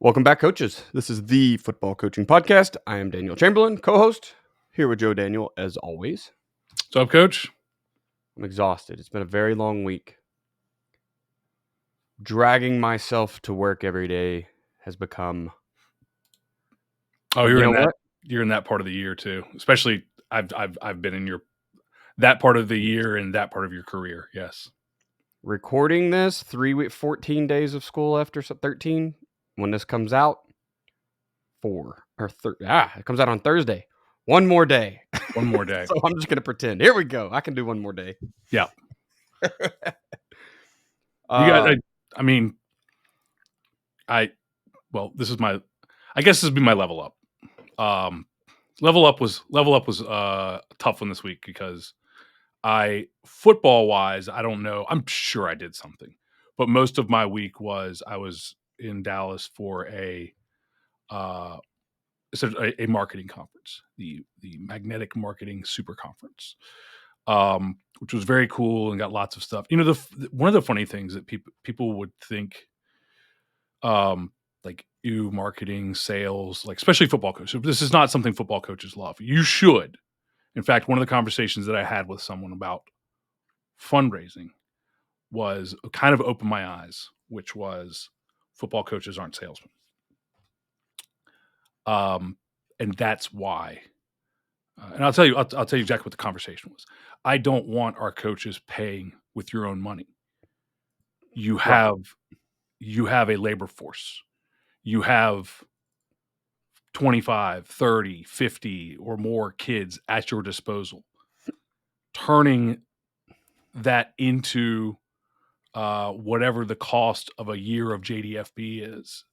Welcome back, coaches. This is the Football Coaching Podcast. I am Daniel Chamberlain, co-host, here with Joe Daniel, as always. What's up, Coach? I'm exhausted. It's been a very long week. Dragging myself to work every day has become... Oh, But you're you in know that. what? You're in that part of the year too. Especially, I've been in that part of the year and that part of your career. Yes. Recording this, 14 days of school after 13. When this comes out, it comes out on Thursday. One more day. One more day. So I'm just going to pretend. Here we go. I can do one more day. Yeah. You Uh, got. This is my. I guess this would be my level up. Level up was a tough one this week because football wise, I don't know. I'm sure I did something, but most of my week was I was in Dallas for a marketing conference, the Magnetic Marketing Super Conference, which was very cool and got lots of stuff. You know, one of the funny things that people would think, like marketing, sales, like especially football coaches. This is not something football coaches love. You should. In fact, one of the conversations that I had with someone about fundraising was kind of opened my eyes, which was football coaches aren't salesmen. And that's why. And I'll tell you exactly what the conversation was. I don't want our coaches paying with your own money. You have a labor force. You have 25, 30, 50 or more kids at your disposal. Turning that into whatever the cost of a year of JDFB is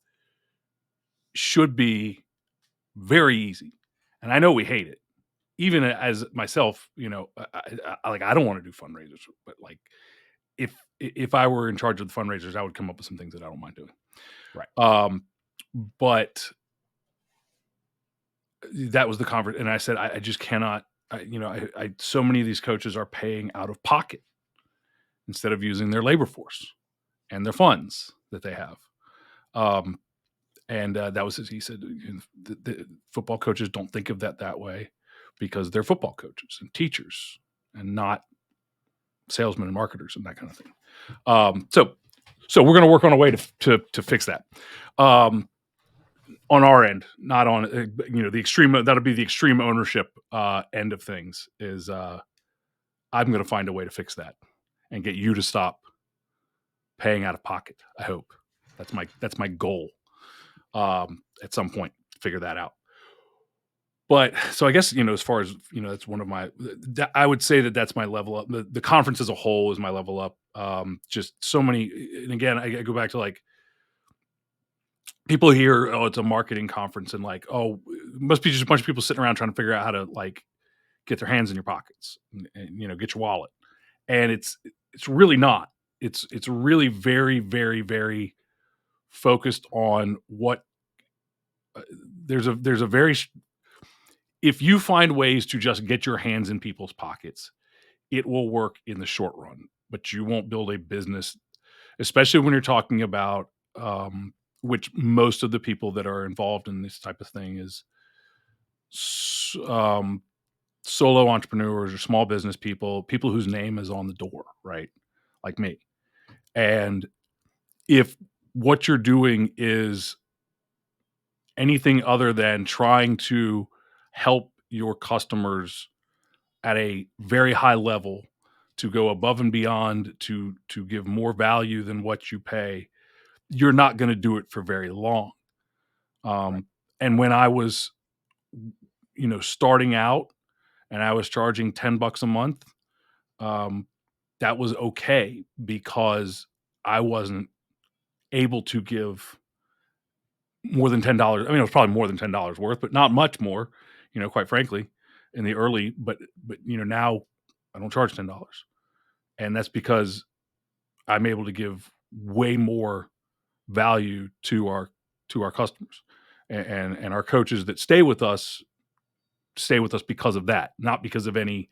should be very easy. And I know we hate it. Even as myself, I don't want to do fundraisers, but like if I were in charge of the fundraisers, I would come up with some things that I don't mind doing. Right. But that was the conference. And I said, I just cannot, so many of these coaches are paying out of pocket instead of using their labor force and their funds that they have. And that was he said, the football coaches don't think of that way because they're football coaches and teachers and not salesmen and marketers and that kind of thing. So we're going to work on a way to fix that. On our end, not on the extreme. That'll be the extreme ownership end of things. Is I'm going to find a way to fix that and get you to stop paying out of pocket. I hope that's my goal. At some point, figure that out. But so I guess, as far as, that's one of my, I would say that's my level up. The conference as a whole is my level up. Just so many, and again, I go back to like, people hear, oh, it's a marketing conference and like, oh, it must be just a bunch of people sitting around trying to figure out how to like get their hands in your pockets and get your wallet. And it's really not. It's really very, very, very focused on what there's a very, if you find ways to just get your hands in people's pockets, it will work in the short run, but you won't build a business, especially when you're talking about, which most of the people that are involved in this type of thing is solo entrepreneurs or small business people whose name is on the door, right? Like me. And if what you're doing is anything other than trying to help your customers at a very high level to go above and beyond to give more value than what you pay, you're not going to do it for very long. Right. And when I was, starting out and I was charging $10 a month, that was okay because I wasn't able to give more than $10. I mean, it was probably more than $10 worth, but not much more, quite frankly, in the early, but now I don't charge $10. And that's because I'm able to give way more value to our customers and our coaches that stay with us because of that, not because of any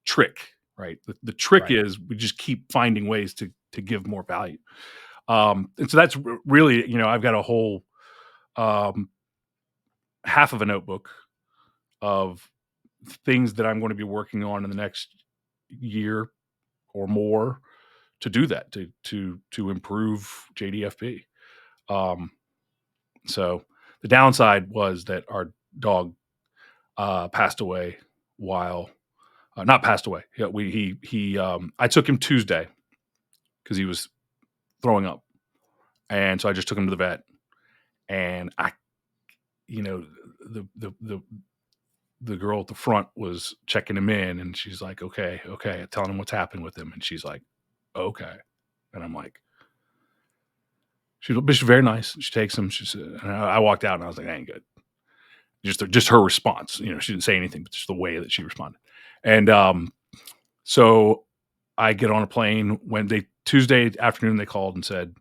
trick, right? The trick is we just keep finding ways to give more value. And so that's really, I've got a whole half of a notebook of things that I'm going to be working on in the next year or more to do that, to improve JDFP. So the downside was that our dog passed away while not passed away. I took him Tuesday because he was throwing up, and so I just took him to the vet, and the girl at the front was checking him in, and she's like, okay, telling him what's happening with him, and she's like, okay, and I'm like, she's very nice. She takes him. She said, and I walked out, and I was like, that ain't good. Just her response, she didn't say anything, but just the way that she responded, and so I get on a plane Tuesday afternoon. They called and said,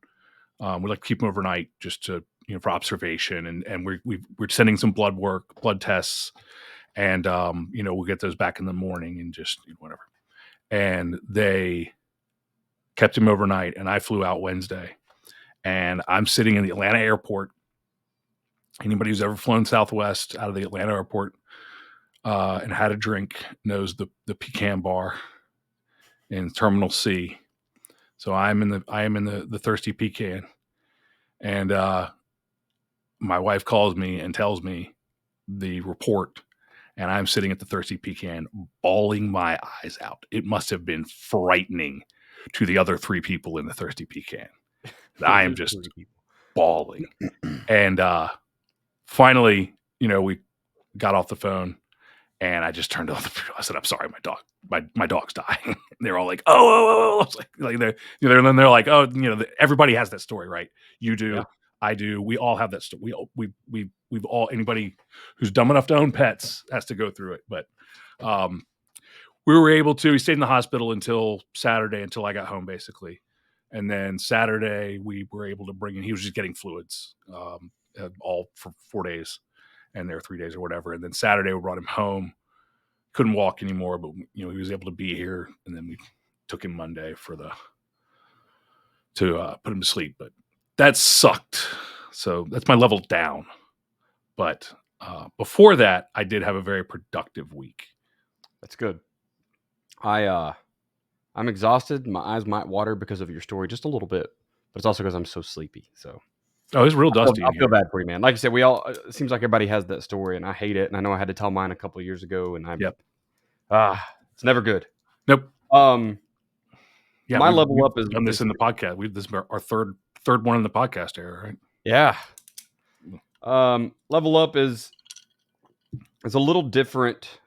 we'd like to keep him overnight just to, for observation. And we're sending some blood tests, and, we'll get those back in the morning and just whatever. And they kept him overnight, and I flew out Wednesday, and I'm sitting in the Atlanta airport. Anybody who's ever flown Southwest out of the Atlanta airport and had a drink knows the pecan bar in Terminal C. So I am in the Thirsty Pecan, and my wife calls me and tells me the report, and I'm sitting at the Thirsty Pecan bawling my eyes out. It must have been frightening to the other 3 people in the Thirsty Pecan. I am just bawling. And finally, we got off the phone, and I just turned off I said, I'm sorry, my dog's dying. And they're all like, oh. I was like they're like, oh, everybody has that story, right? You do. Yeah. I do. We all have that story. We've all, anybody who's dumb enough to own pets has to go through it. But we stayed in the hospital until Saturday, until I got home, basically. And then Saturday we were able to bring in, he was just getting fluids all for 4 days, and there 3 days or whatever. And then Saturday we brought him home. Couldn't walk anymore, but he was able to be here. And then we took him Monday to put him to sleep. But that sucked. So that's my level down. But before that, I did have a very productive week. That's good. I'm exhausted. My eyes might water because of your story just a little bit, but it's also because I'm so sleepy. So it's real dusty. I feel bad for you, man. Like I said, it seems like everybody has that story, and I hate it. And I know I had to tell mine a couple of years ago, and it's never good. Nope. Yeah, my level up is done this in the podcast. This is our third one in the podcast era, right? Yeah. Level up is a little different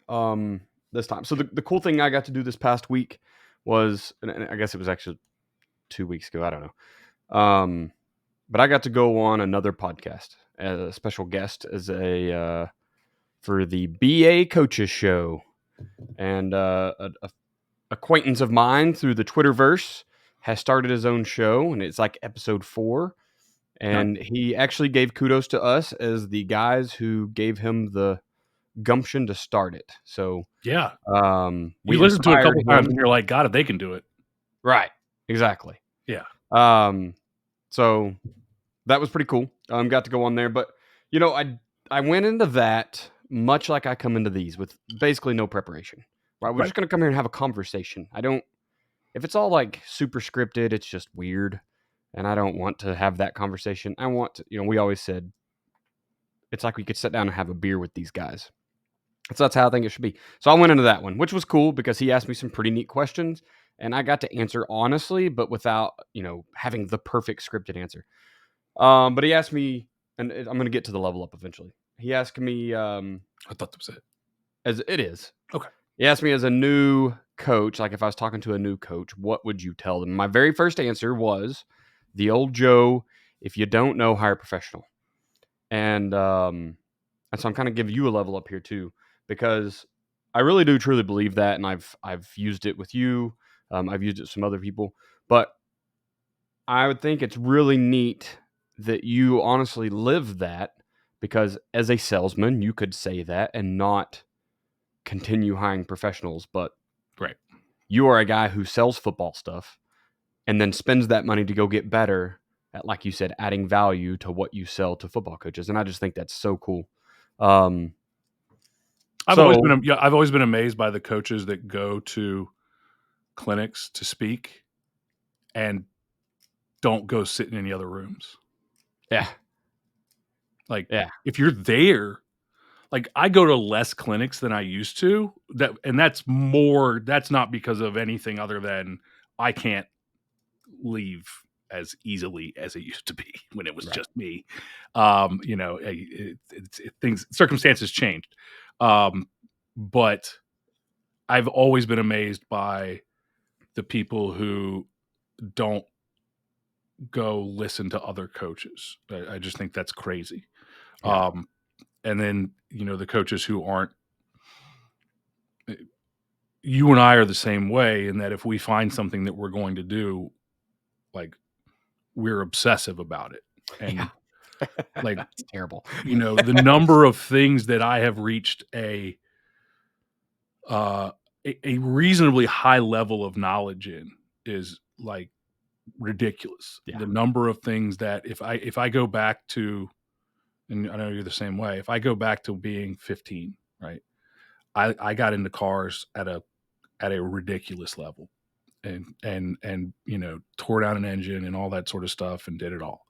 this time. So the cool thing I got to do this past week was, and I guess it was actually 2 weeks ago, I don't know. But I got to go on another podcast as a special guest as for the BA Coaches Show, and a acquaintance of mine through the Twitterverse has started his own show, and it's like episode 4. And he actually gave kudos to us as the guys who gave him the gumption to start it. So yeah, we listened to it a couple times, and you're like, God, if they can do it, right? Exactly. Yeah. So that was pretty cool. Got to go on there, but I went into that much like I come into these with basically no preparation. Right? We're just gonna come here and have a conversation. If it's all like super scripted, it's just weird. And I don't want to have that conversation. I want to, we always said, it's like we could sit down and have a beer with these guys. So that's how I think it should be. So I went into that one, which was cool because he asked me some pretty neat questions, and I got to answer honestly, but without, having the perfect scripted answer. But he asked me, and I'm going to get to the level up eventually. He asked me, I thought that was it. As it is. Okay. He asked me as a new coach, like if I was talking to a new coach, what would you tell them? My very first answer was the old Joe, if you don't know, hire a professional. And so I'm kind of giving you a level up here too, because I really do truly believe that, and I've used it with you. I've used it with some other people, but I would think it's really neat that you honestly live that, because as a salesman, you could say that and not continue hiring professionals, but right, you are a guy who sells football stuff and then spends that money to go get better like you said, adding value to what you sell to football coaches. And I just think that's so cool. Um, I've always so been amazed by the coaches that go to clinics to speak and don't go sit in any other rooms. yeah, Like yeah, if you're there, like I go to less clinics than I used to. That's not because of anything other than I can't leave as easily as it used to be when it was right. just me. Things circumstances changed. But I've always been amazed by the people who don't go listen to other coaches. I just think that's crazy. Yeah, And then, the coaches who aren't, you and I are the same way in that if we find something that we're going to do, like we're obsessive about it. yeah. And like, It's terrible. the number of things that I have reached uh, a reasonably high level of knowledge in is like ridiculous. Yeah, The number of things that if I go back to, and I know you're the same way, if I go back to being 15, right? I got into cars at a ridiculous level and tore down an engine and all that sort of stuff and did it all.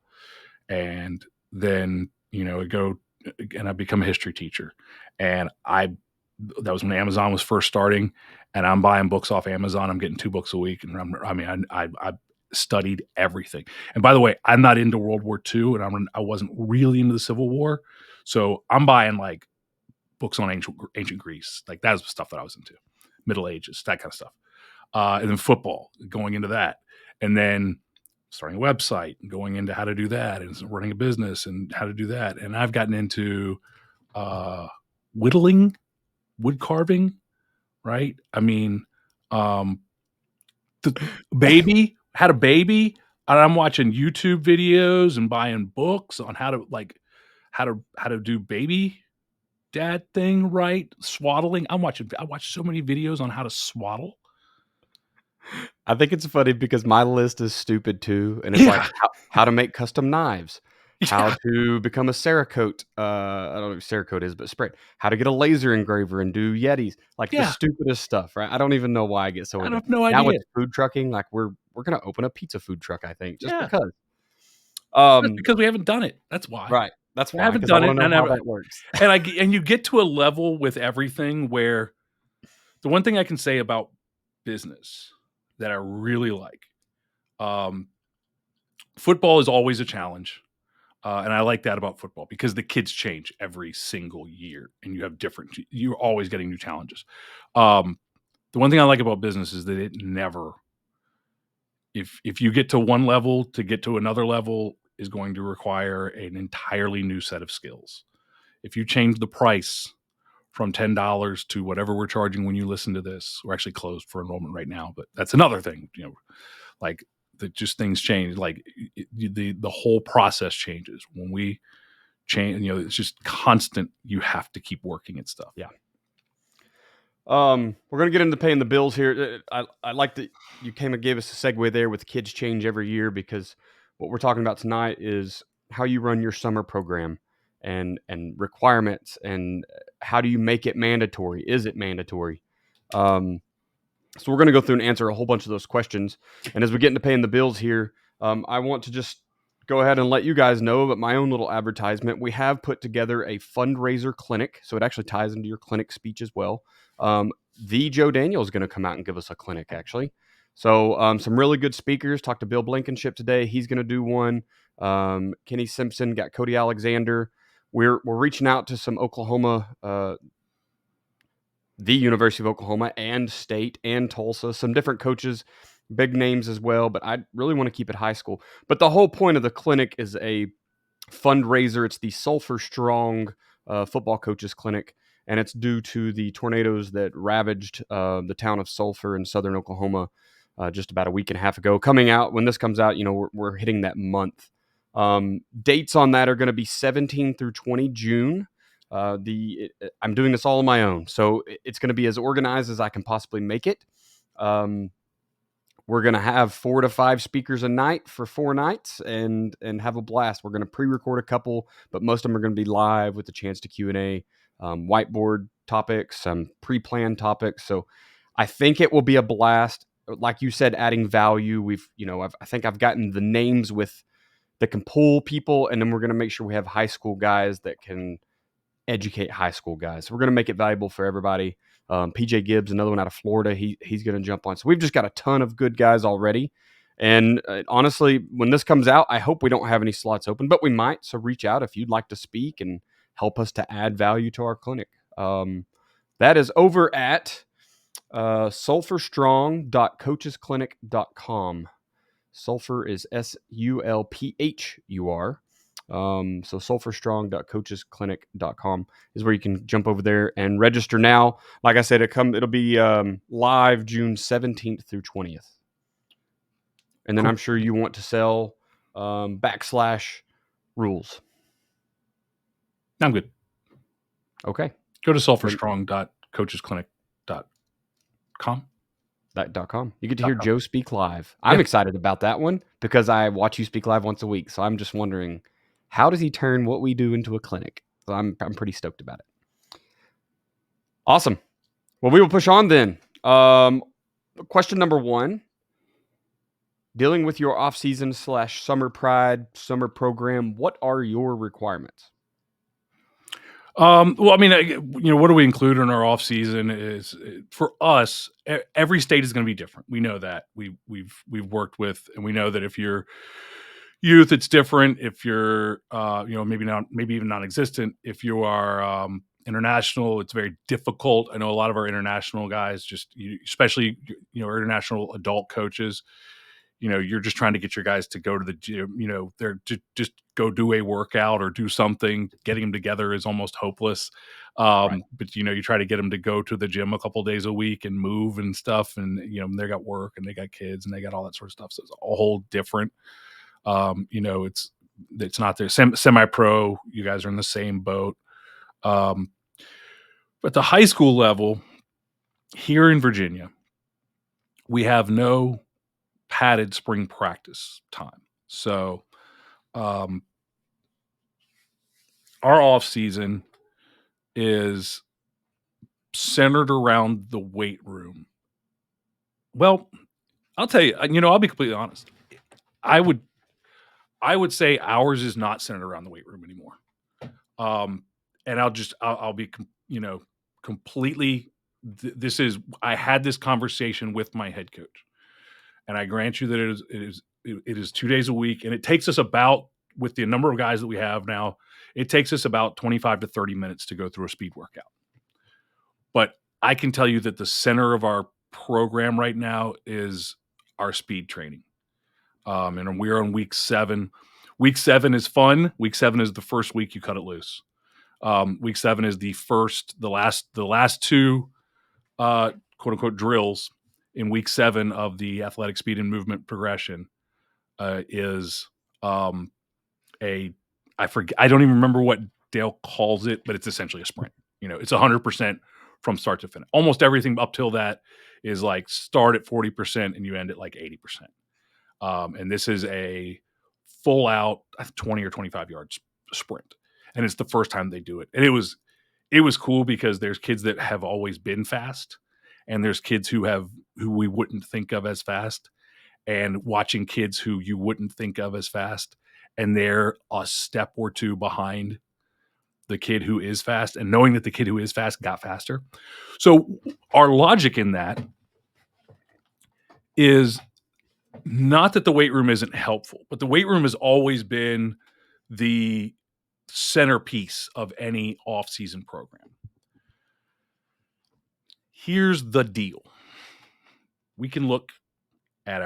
And then, I become a history teacher. And that was when Amazon was first starting, and I'm buying books off Amazon. I'm getting 2 books a week. And I studied everything. And by the way, I'm not into World War II, and I wasn't really into the Civil War. So I'm buying like books on ancient Greece. Like that's the stuff that I was into. Middle Ages, that kind of stuff. And then football, going into that. And then starting a website and going into how to do that and running a business and how to do that. And I've gotten into whittling, wood carving, right? I mean, the baby had a baby, and I'm watching YouTube videos and buying books on how to do baby dad thing right, swaddling. I watch so many videos on how to swaddle. I think it's funny because my list is stupid too, and it's like Yeah, how to make custom knives, how yeah, to become a Cerakote. I don't know what Cerakote is, but spray. How to get a laser engraver and do Yetis, like the yeah. stupidest stuff, right? I don't even know why I get so I into it. have no Now idea. it's food trucking, like we're gonna open a pizza food truck, I think, just Yeah, because. that's Um, because we haven't done it. That's why. right. That's I why, haven't because I done want it, to know and how that works. you get to a level with everything where the one thing I can say about business that I really like, um, football is always a challenge. And I like that about football because the kids change every single year and you're always getting new challenges. Um, the one thing I like about business is that it never, if you get to one level, to get to another level is going to require an entirely new set of skills. If you change the price from $10 to whatever we're charging when you listen to this, we're actually closed for enrollment right now, but that's another thing, like that just things change. Like the whole process changes when we change, it's just constant. You have to keep working at stuff. Yeah. We're gonna get into paying the bills here. I like that you came and gave us a segue there with kids change every year, because what we're talking about tonight is how you run your summer program and requirements, and how do you make it mandatory? Is it mandatory? Um, so we're gonna go through and answer a whole bunch of those questions. And as we get into paying the bills here, I want to just go ahead and let you guys know about my own little advertisement. We have put together a fundraiser clinic, so it actually ties into your clinic speech as well. The Joe Daniel is going to come out and give us a clinic, actually. So some really good speakers. Talked to Bill Blankenship today. He's going to do one. Kenny Simpson, got Cody Alexander. We're reaching out to some Oklahoma, the University of Oklahoma and State and Tulsa, some different coaches, big names as well. But I really want to keep it high school. But the whole point of the clinic is a fundraiser. It's the Sulphur Strong Football Coaches Clinic, and it's due to the tornadoes that ravaged the town of Sulphur in southern Oklahoma just about a week and a half ago. Coming out, when this comes out, we're hitting that month. Dates on that are going to be 17 through 20 June. I'm doing this all on my own, so it's going to be as organized as I can possibly make it. We're going to have 4 to 5 speakers a night for 4 nights and have a blast. We're going to pre-record a couple, but most of them are going to be live with a chance to Q&A, whiteboard topics, some pre-planned topics. So I think it will be a blast. Like you said, adding value. I think I've gotten the names that can pull people, and then we're going to make sure we have high school guys that can educate high school guys. So we're going to make it valuable for everybody. PJ Gibbs, another one out of Florida, he's going to jump on. So we've just got a ton of good guys already. And honestly, when this comes out, I hope we don't have any slots open, but we might. So reach out if you'd like to speak and help us to add value to our clinic. That is over at sulphurstrong.coachesclinic.com. Sulphur is SULPHUR. So sulphurstrong.coachesclinic.com is where you can jump over there and register now. Like I said, it'll be live June 17th through 20th. And then Cool. I'm sure you want to sell /rules. I'm good. Okay. Go to sulphurstrong.coachesclinic.com. .com. You get to hear Joe speak live. I'm excited about that one because I watch you speak live once a week. So I'm just wondering, how does he turn what we do into a clinic? So I'm pretty stoked about it. Awesome. Well, we will push on then. Question number 1. Dealing with your off-season / summer pride, summer program, what are your requirements? Well, I mean, what do we include in our off season is for us, every state is going to be different. We know that we've worked with, and we know that if you're youth, it's different. If you're, maybe even non-existent. If you are international, it's very difficult. I know a lot of our international guys, especially our international adult coaches, you're just trying to get your guys to go to the gym, they're just go do a workout or do something. Getting them together is almost hopeless. Right. But, you try to get them to go to the gym a couple days a week and move and stuff. And, they got work and they got kids and they got all that sort of stuff. So it's a whole different, it's not their semi-pro. You guys are in the same boat. But the high school level here in Virginia, we have no padded spring practice time. So our off season is centered around the weight room. Well, I'll tell you, I'll be completely honest. I would say ours is not centered around the weight room anymore. And I'll be, completely, I had this conversation with my head coach, and I grant you that it is 2 days a week, and it takes us about, with the number of guys that we have now, it takes us about 25 to 30 minutes to go through a speed workout. But I can tell you that the center of our program right now is our speed training. And we're on week 7. Week 7 is fun. Week 7 is the first week you cut it loose. Week 7 is the last 2 quote unquote drills in week 7 of the athletic speed and movement progression is I forget, I don't even remember what Dale calls it, but it's essentially a sprint. It's 100% from start to finish. Almost everything up till that is like start at 40% and you end at like 80%. And this is a full out 20 or 25 yards sprint. And it's the first time they do it. And it was cool because there's kids that have always been fast, and there's kids who we wouldn't think of as fast, and watching kids who you wouldn't think of as fast, and they're a step or 2 behind the kid who is fast, and knowing that the kid who is fast got faster. So our logic in that is not that the weight room isn't helpful, but the weight room has always been the centerpiece of any off-season program. Here's the deal. We can look at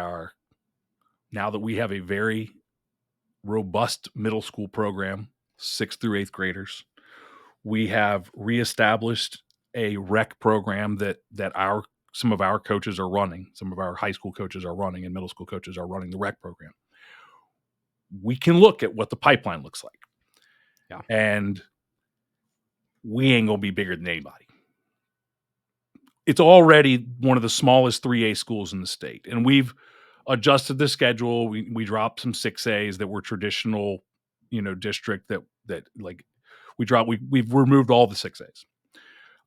now that we have a very robust middle school program, 6th through 8th graders. We have reestablished a rec program that some of our coaches are running. Some of our high school coaches are running, and middle school coaches are running the rec program. We can look at what the pipeline looks like. Yeah. And we ain't going to be bigger than anybody. It's already one of the smallest 3A schools in the state. And we've adjusted the schedule. We dropped some 6As that were traditional, district that like we've removed all the 6As.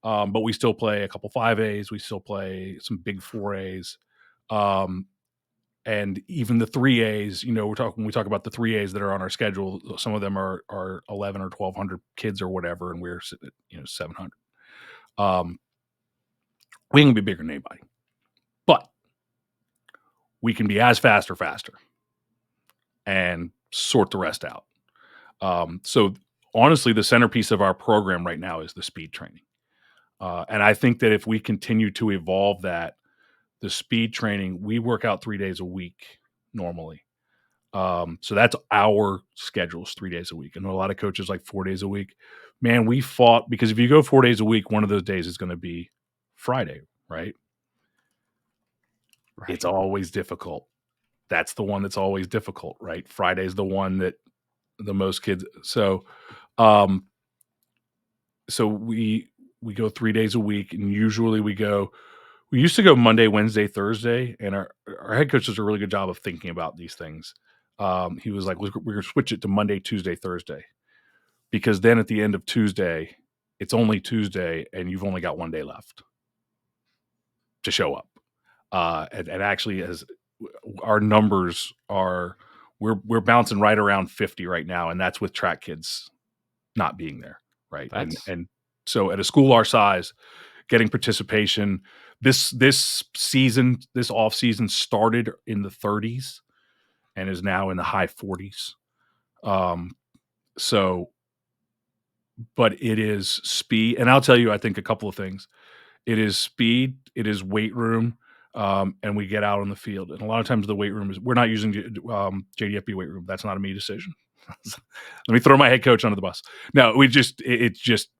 But we still play a couple 5As. We still play some big 4As. And even the 3As, when we talk about the 3As that are on our schedule, some of them are 11 or 1,200 kids or whatever, and we're sitting at 700. We can be bigger than anybody, but we can be as fast or faster and sort the rest out. So honestly, the centerpiece of our program right now is the speed training. And I think that if we continue to evolve that, the speed training, we work out 3 days a week normally. So that's our schedules, 3 days a week. I know a lot of coaches like 4 days a week. Man, we fought because if you go 4 days a week, one of those days is going to be Friday, right? It's always difficult. That's the one that's always difficult, right? Friday's the one that the most kids. So we go 3 days a week, and usually we used to go Monday, Wednesday, Thursday, and our head coach does a really good job of thinking about these things. He was like, we're going to switch it to Monday, Tuesday, Thursday, because then at the end of Tuesday, it's only Tuesday, and you've only got 1 day left to show up. And actually, as our numbers are, we're bouncing right around 50 right now, and that's with track kids not being there, right? And so at a school our size, getting participation, this off season started in the 30s and is now in the high 40s. But it is speed, and I'll tell you, I think a couple of things. It is speed, it is weight room, and we get out on the field. And a lot of times the weight room is, we're not using JDFB weight room. That's not a me decision. Let me throw my head coach under the bus. No, it's just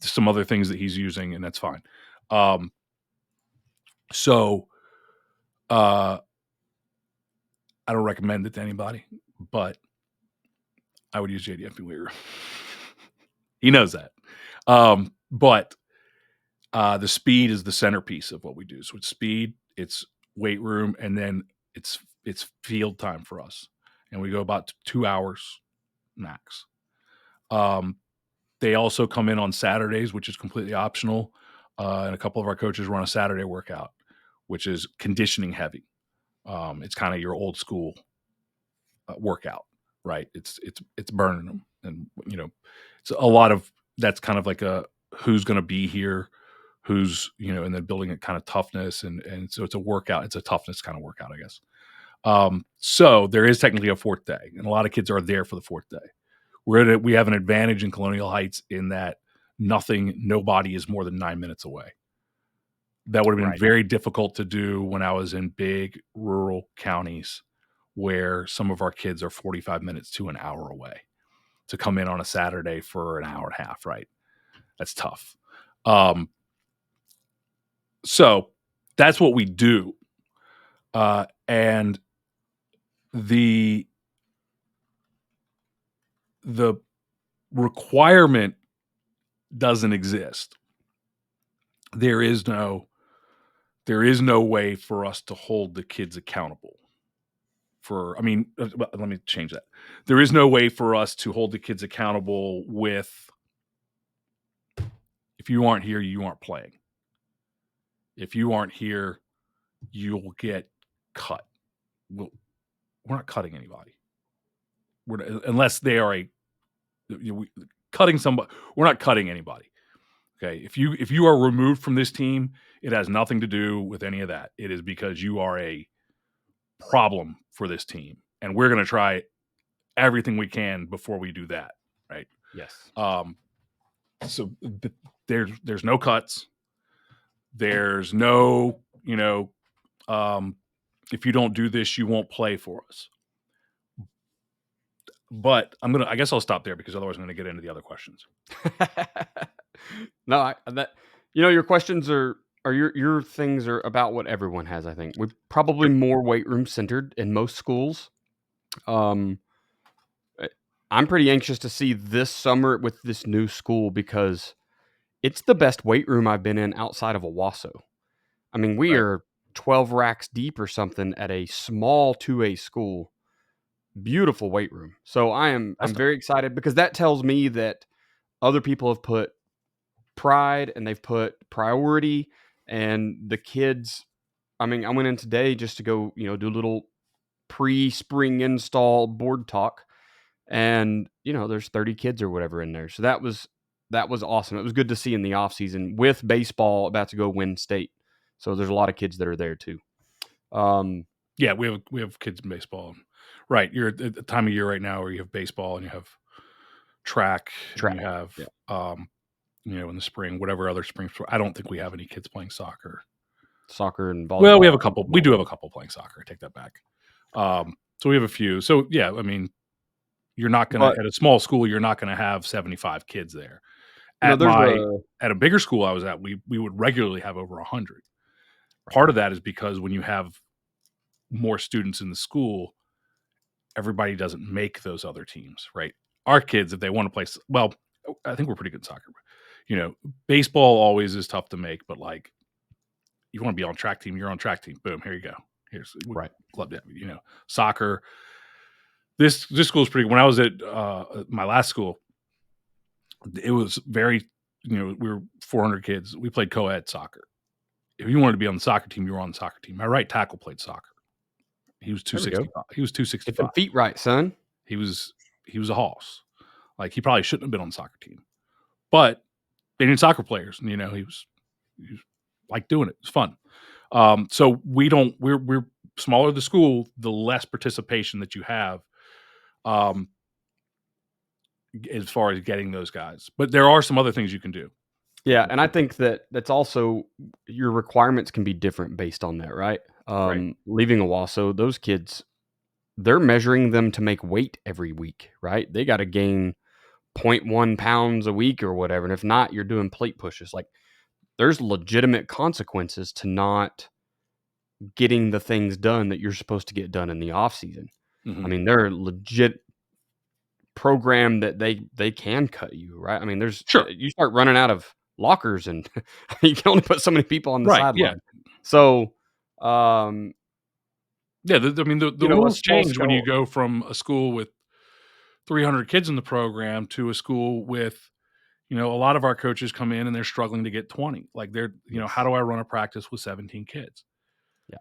some other things that he's using, and that's fine. So I don't recommend it to anybody, but I would use JDFB weight room. He knows that. But the speed is the centerpiece of what we do. So it's speed, it's weight room, and then it's field time for us. And we go about 2 hours max. They also come in on Saturdays, which is completely optional. And a couple of our coaches run a Saturday workout, which is conditioning heavy. It's kind of your old school workout, right? It's burning them, and it's a lot of, that's kind of like a who's going to be here, who's and then building a kind of toughness, and so it's a workout. It's a toughness kind of workout, I guess. So there is technically a fourth day, and a lot of kids are there for the fourth day. We have an advantage in Colonial Heights in that nobody is more than 9 minutes away. That would have been very difficult to do when I was in big rural counties where some of our kids are 45 minutes to an hour away to come in on a Saturday for an hour and a half, right? That's tough. So that's what we do. And the requirement doesn't exist. There is no way for us to hold the kids accountable let me change that. There is no way for us to hold the kids accountable with, if you aren't here, you aren't playing. If you aren't here, you'll get cut. We're not cutting anybody. Unless they are cutting somebody. We're not cutting anybody. Okay. If you are removed from this team, it has nothing to do with any of that. It is because you are a problem for this team, and we're going to try everything we can before we do that. Right. Yes. So there's no cuts. There's no, if you don't do this, you won't play for us. But I guess I'll stop there, because otherwise I'm going to get into the other questions. No, your questions are your things are about what everyone has. I think we're probably more weight room centered in most schools. I'm pretty anxious to see this summer with this new school, because it's the best weight room I've been in outside of Owasso. I mean, we are 12 racks deep or something at a small 2A school. Beautiful weight room. So I'm very excited because that tells me that other people have put pride and they've put priority, and the kids, I mean, I went in today just to go, do a little pre-spring install board talk, and there's 30 kids or whatever in there. So that was awesome. It was good to see in the off season with baseball about to go win state. So there's a lot of kids that are there too. Yeah, we have kids in baseball. Right, you're at the time of year right now where you have baseball and you have track. And you have in the spring, whatever other spring sport. I don't think we have any kids playing soccer and volleyball. Well, we have a couple. We do have a couple playing soccer. I take that back. So we have a few. So yeah, I mean, you're not gonna at a small school, you're not gonna have 75 kids there. At a bigger school I was at, we would regularly have over 100. Part of that is because when you have more students in the school, everybody doesn't make those other teams, right? Our kids, if they want to play, well, I think we're pretty good in soccer. Baseball always is tough to make, but like, you want to be on track team, you're on track team. Boom, here you go. Here's club that soccer. This school is pretty. When I was at my last school, it was very, we were 400 kids. We played co-ed soccer. If you wanted to be on the soccer team, you were on the soccer team. My right tackle played soccer. He was 265. He was 265. Get them feet right, son. He was a hoss. Like, he probably shouldn't have been on the soccer team, but they need soccer players. And, he was like doing it. It's fun. So we're smaller the school, the less participation that you have, as far as getting those guys. But there are some other things you can do. Yeah, and I think that's also, your requirements can be different based on that, right? Leaving Owasso, those kids, they're measuring them to make weight every week, right? They got to gain 0.1 pounds a week or whatever, and if not, you're doing plate pushes. Like, there's legitimate consequences to not getting the things done that you're supposed to get done in the off season. Mm-hmm. I mean, they're legit program that they can cut you, right? I mean, you start running out of lockers, and you can only put so many people on the sideline. Yeah. So, I mean, the rules change when you go from a school with 300 kids in the program to a school with, a lot of our coaches come in and they're struggling to get 20. Like, they're, how do I run a practice with 17 kids? Yeah.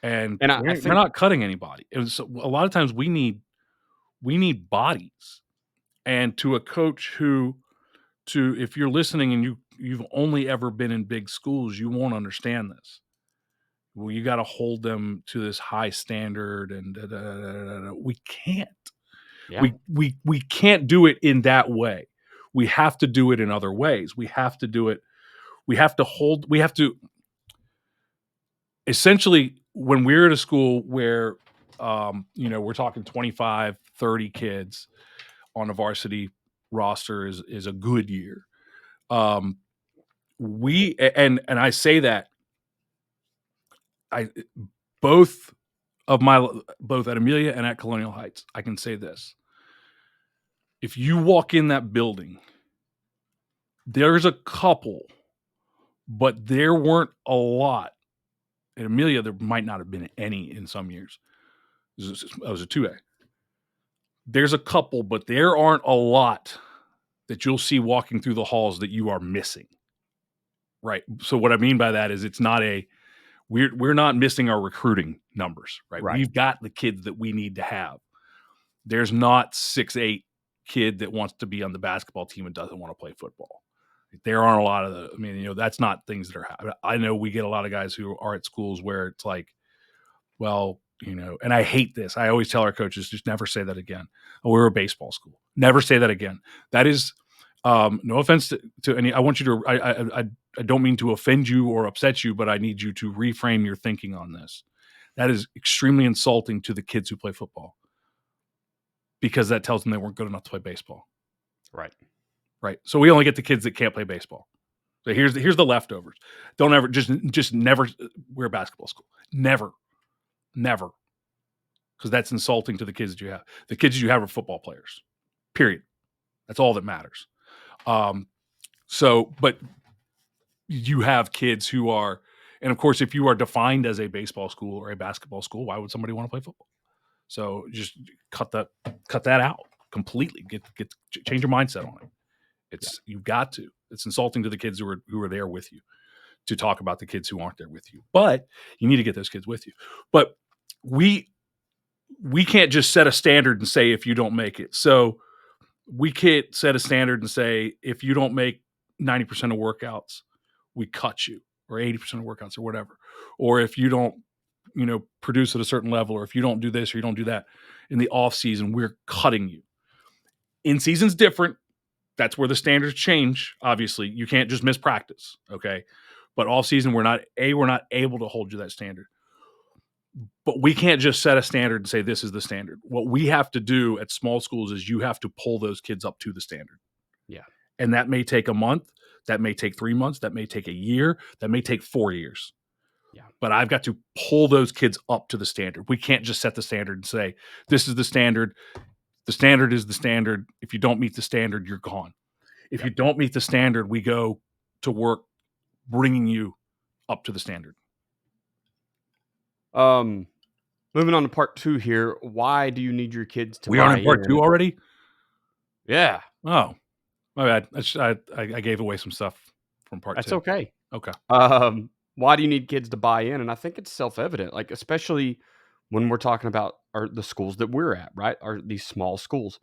And we're not cutting anybody. And so a lot of times we need bodies. And to a coach if you're listening and you've only ever been in big schools, you won't understand this. Well, you got to hold them to this high standard, and we can't. Yeah. We can't do it in that way. We have to do it in other ways. We have to do it. We have to essentially, when we're at a school where, we're talking 25, 30 kids on a varsity roster is a good year. And I say that both at Amelia and at Colonial Heights, I can say this. If you walk in that building, there's a couple, but there weren't a lot. At Amelia, there might not have been any in some years. It was a 2A. There's a couple, but there aren't a lot that you'll see walking through the halls that you are missing. Right. So what I mean by that is, it's not we're not missing our recruiting numbers, right? We've got the kids that we need to have. There's not 6'8" kid that wants to be on the basketball team and doesn't want to play football. There aren't a lot of I mean, that's not things that are happening. I know we get a lot of guys who are at schools where it's like, well, and I hate this. I always tell our coaches, just never say that again. Oh, we're a baseball school. Never say that again. That is, no offense to any. I want you to. I don't mean to offend you or upset you, but I need you to reframe your thinking on this. That is extremely insulting to the kids who play football, because that tells them they weren't good enough to play baseball. Right. So we only get the kids that can't play baseball. So here's the leftovers. Don't ever just never. We're a basketball school. Never. Because that's insulting to the kids that you have. The kids that you have are football players. Period. That's all that matters. But you have kids who are And of course, if you are defined as a baseball school or a basketball school, why would somebody want to play football? So just cut that out completely. Change your mindset on it. You've got to. It's insulting to the kids who are there with you to talk about the kids who aren't there with you. But you need to get those kids with you. But we can't just set a standard and say if you don't make it. So we can't set a standard and say if you don't make 90% of workouts, we cut you, or 80% of workouts, or whatever. Or if you don't, produce at a certain level, or if you don't do this or you don't do that in the off season, we're cutting you. In season's different. That's where the standards change. Obviously, you can't just miss practice. Okay. But off season, we're not able to hold you that standard. But we can't just set a standard and say this is the standard. What we have to do at small schools is you have to pull those kids up to the standard. Yeah. And that may take a month. That may take 3 months. That may take a year. That may take 4 years. Yeah. But I've got to pull those kids up to the standard. We can't just set the standard and say, this is the standard. The standard is the standard. If you don't meet the standard, you're gone. If you don't meet the standard, we go to work bringing you up to the standard. Moving on to part 2 here. Why do you need your kids to We buy aren't in part 2 already? Yeah. Oh, my bad. I gave away some stuff from part 2. That's okay. Okay. Why do you need kids to buy in? And I think it's self-evident, like especially when we're talking about the schools that we're at, right? Are these small schools.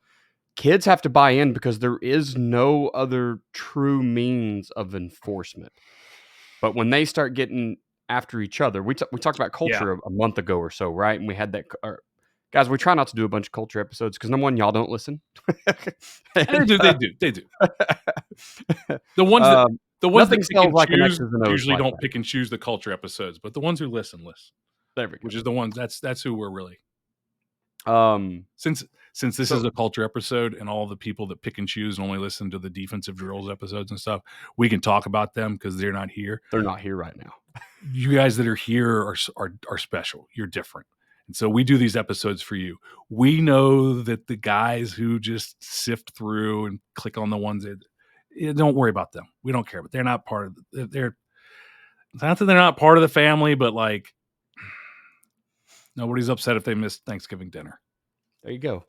Kids have to buy in because there is no other true means of enforcement. But when they start getting after each other, we talked about culture a month ago or so, right? And we had that. Guys, we try not to do a bunch of culture episodes because number one, y'all don't listen. They do. The ones that nothing pick and like an choose X's and O's usually like don't that. pick and choose the culture episodes, but the ones who listen. There we go. Which is the ones that's who we're really. Since this is a culture episode, and all the people that pick and choose and only listen to the defensive drills episodes and stuff, we can talk about them because they're not here. They're not here right now. You guys that are here are special. You're different. And so we do these episodes for you. We know that the guys who just sift through and click on the ones that don't worry about them. We don't care, but they're not part of they're not that they're not part of the family, but like nobody's upset if they miss Thanksgiving dinner. There you go.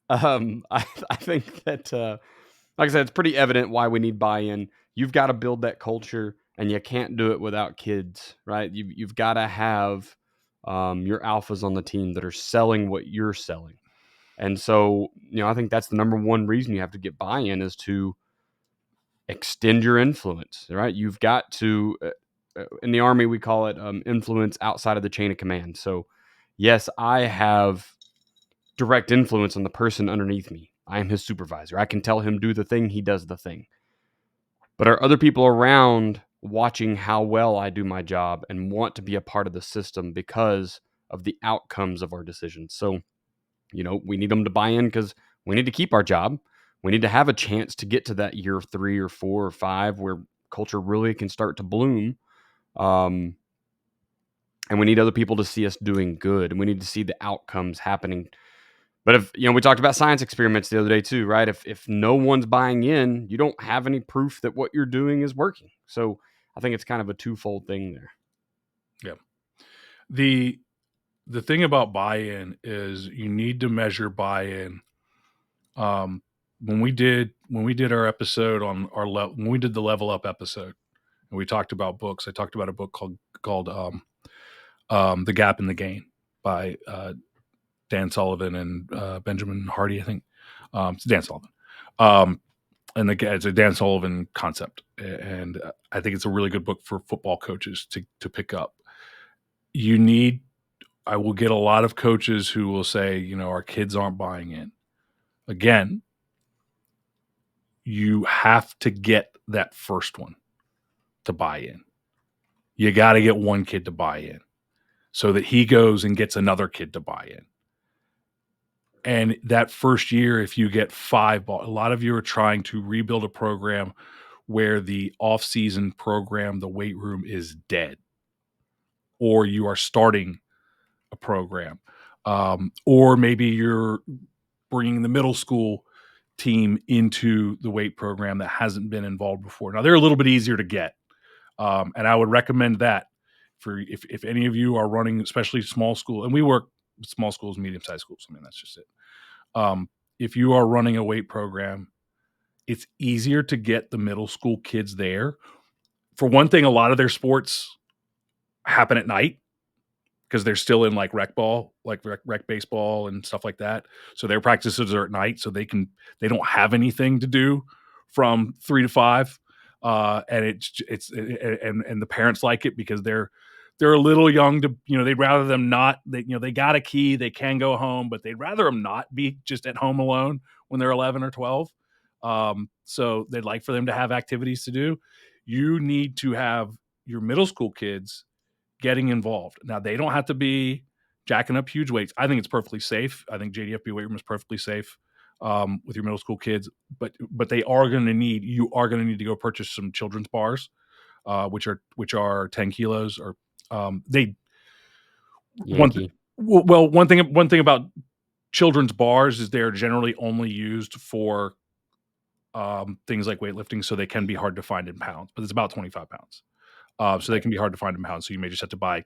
I think that, like I said, it's pretty evident why we need buy-in. You've got to build that culture, and you can't do it without kids, right? You've got to have your alphas on the team that are selling what you're selling. And so, I think that's the number one reason you have to get buy-in is to extend your influence, right? You've got to, in the Army, we call it influence outside of the chain of command. So, yes, I have direct influence on the person underneath me. I am his supervisor. I can tell him do the thing, he does the thing. But are other people around watching how well I do my job and want to be a part of the system because of the outcomes of our decisions? So, we need them to buy in because we need to keep our job. We need to have a chance to get to that year 3 or 4 or 5 where culture really can start to bloom. And we need other people to see us doing good, and we need to see the outcomes happening. But if, we talked about science experiments the other day too, right? If no one's buying in, you don't have any proof that what you're doing is working. So I think it's kind of a twofold thing there. Yeah. The thing about buy-in is you need to measure buy-in. When we did our episode on when we did the level up episode, and we talked about books, I talked about a book called The Gap in the Gain by Dan Sullivan and Benjamin Hardy, I think. It's Dan Sullivan. And it's a Dan Sullivan concept. And I think it's a really good book for football coaches to pick up. I will get a lot of coaches who will say, our kids aren't buying in. Again, you have to get that first one to buy in. You got to get one kid to buy in so that he goes and gets another kid to buy in. And that first year, if you get 5 a lot of you are trying to rebuild a program where the off-season program, the weight room is dead, or you are starting a program, or maybe you're bringing the middle school team into the weight program that hasn't been involved before. Now, they're a little bit easier to get, and I would recommend that for if any of you are running, especially small school, and we work with small schools, medium-sized schools. I mean, that's just it. If you are running a weight program, it's easier to get the middle school kids there. For one thing, a lot of their sports happen at night because they're still in like rec ball, like rec baseball and stuff like that. So their practices are at night, so they don't have anything to do from 3 to 5. And and the parents like it because they're a little young to, they'd rather them not, they got a key, they can go home, but they'd rather them not be just at home alone when they're 11 or 12. So they'd like for them to have activities to do. You need to have your middle school kids getting involved. Now, they don't have to be jacking up huge weights. I think it's perfectly safe. I think JDFB weight room is perfectly safe with your middle school kids, but you are going to need to go purchase some children's bars, which are 10 kilos or they Yankee. one thing about children's bars is they're generally only used for things like weightlifting, so they can be hard to find in pounds, but it's about 25 pounds. So they can be hard to find in pounds. So you may just have to buy,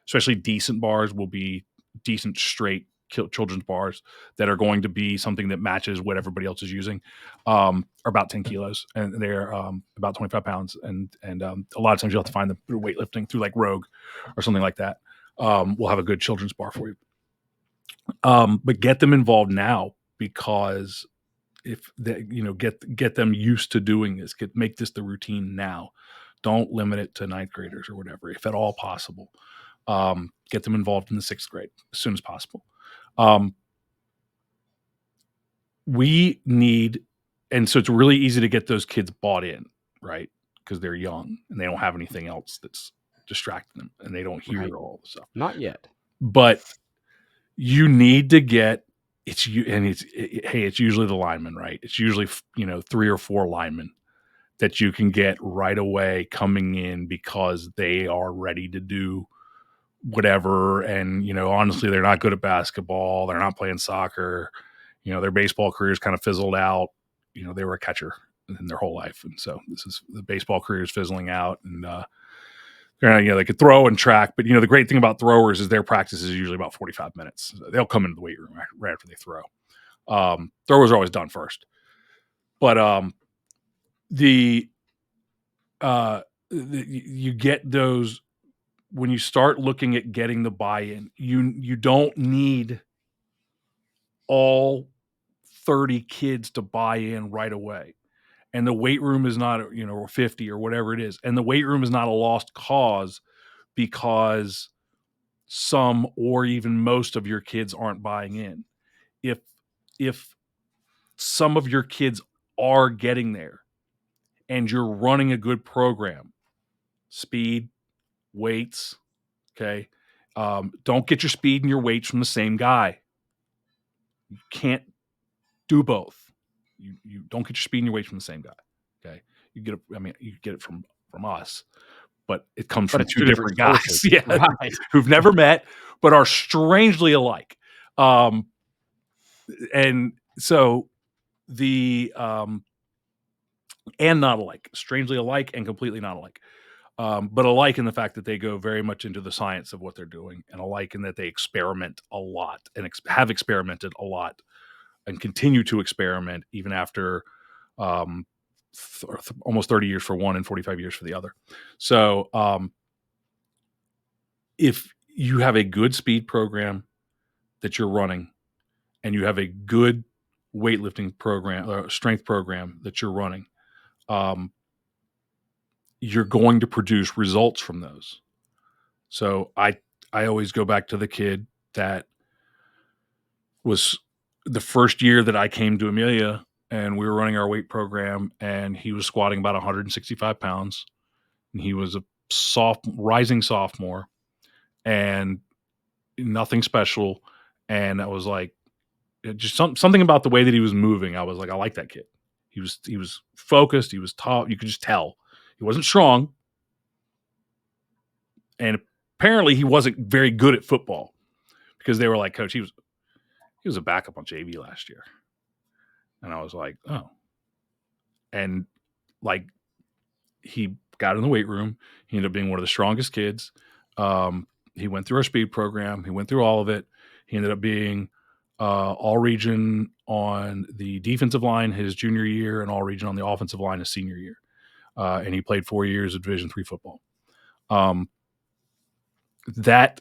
especially decent bars will be decent straight children's bars that are going to be something that matches what everybody else is using, are about 10 kilos and they're about 25 pounds. And a lot of times you'll have to find them through weightlifting through like Rogue or something like that. We'll have a good children's bar for you. But get them involved now because if they, get them used to doing this, make this the routine now. Don't limit it to ninth graders or whatever, if at all possible. Get them involved in the 6th grade as soon as possible. We need, and so it's really easy to get those kids bought in, right? Because they're young and they don't have anything else that's distracting them and they don't hear all the stuff. Not yet. But you need to get, it's usually the lineman, right? It's usually, 3 or 4 linemen that you can get right away coming in because they are ready to do whatever. And, honestly, they're not good at basketball. They're not playing soccer. Their baseball careers kind of fizzled out. They were a catcher in their whole life. And so the baseball career is fizzling out. And, they could throw and track, but the great thing about throwers is their practice is usually about 45 minutes. They'll come into the weight room right after they throw. Throwers are always done first, but you get those when you start looking at getting the buy-in. You don't need all 30 kids to buy in right away, and the weight room is not, or 50 or whatever it is, and the weight room is not a lost cause because some or even most of your kids aren't buying in. If some of your kids are getting there and you're running a good program, speed, weights, okay, don't get your speed and your weights from the same guy. You can't do both. You don't get your speed and your weights from the same guy. Okay, you get it from us, but it comes from it's two different guys, sources. yeah, Right. who've never met but are strangely alike. And so and not alike, strangely alike and completely not alike. But alike in the fact that they go very much into the science of what they're doing, and alike in that they experiment a lot and have experimented a lot and continue to experiment even after almost 30 years for one and 45 years for the other. So if you have a good speed program that you're running and you have a good weightlifting program or strength program that you're running, you're going to produce results from those. So I always go back to the kid that was the first year that I came to Amelia and we were running our weight program, and he was squatting about 165 pounds, and he was a rising sophomore and nothing special. And I was like, just something about the way that he was moving. I was like, I like that kid. He was focused. He was tall. You could just tell he wasn't strong. And apparently he wasn't very good at football because they were like, Coach, he was a backup on JV last year. And I was like, oh. And like, he got in the weight room. He ended up being one of the strongest kids. He went through our speed program. He went through all of it. He ended up being all region on the defensive line his junior year and all region on the offensive line his senior year. And he played 4 years of Division III football. That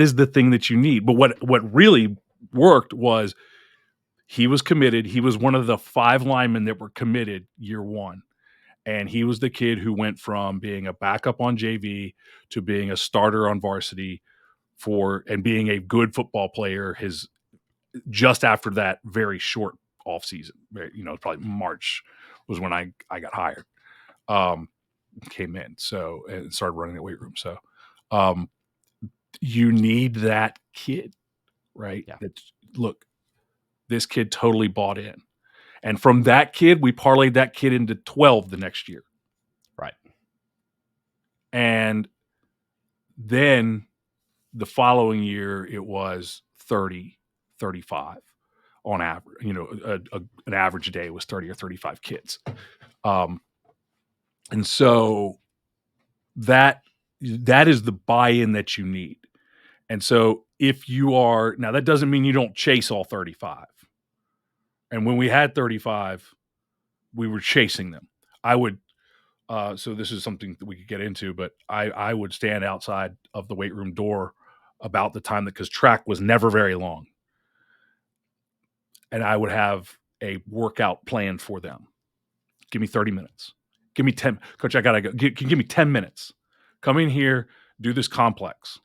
is the thing that you need. But what really worked was he was committed. He was one of the 5 linemen that were committed year one. And he was the kid who went from being a backup on JV to being a starter on varsity and being a good football player just after that very short off season. Probably March was when I got hired. Came in and started running the weight room. So you need that kid, right? Yeah. Look, this kid totally bought in. And from that kid, we parlayed that kid into 12 the next year. Right. And then the following year, it was 30, 35 on average. An average day was 30 or 35 kids. And so that is the buy-in that you need. And so if you are, now that doesn't mean you don't chase all 35. And when we had 35, we were chasing them. I would, so this is something that we could get into, but I would stand outside of the weight room door about the time because track was never very long. And I would have a workout plan for them. Give me 30 minutes. Give me 10. Coach, I got to go. Give me 10 minutes. Come in here, do this complex.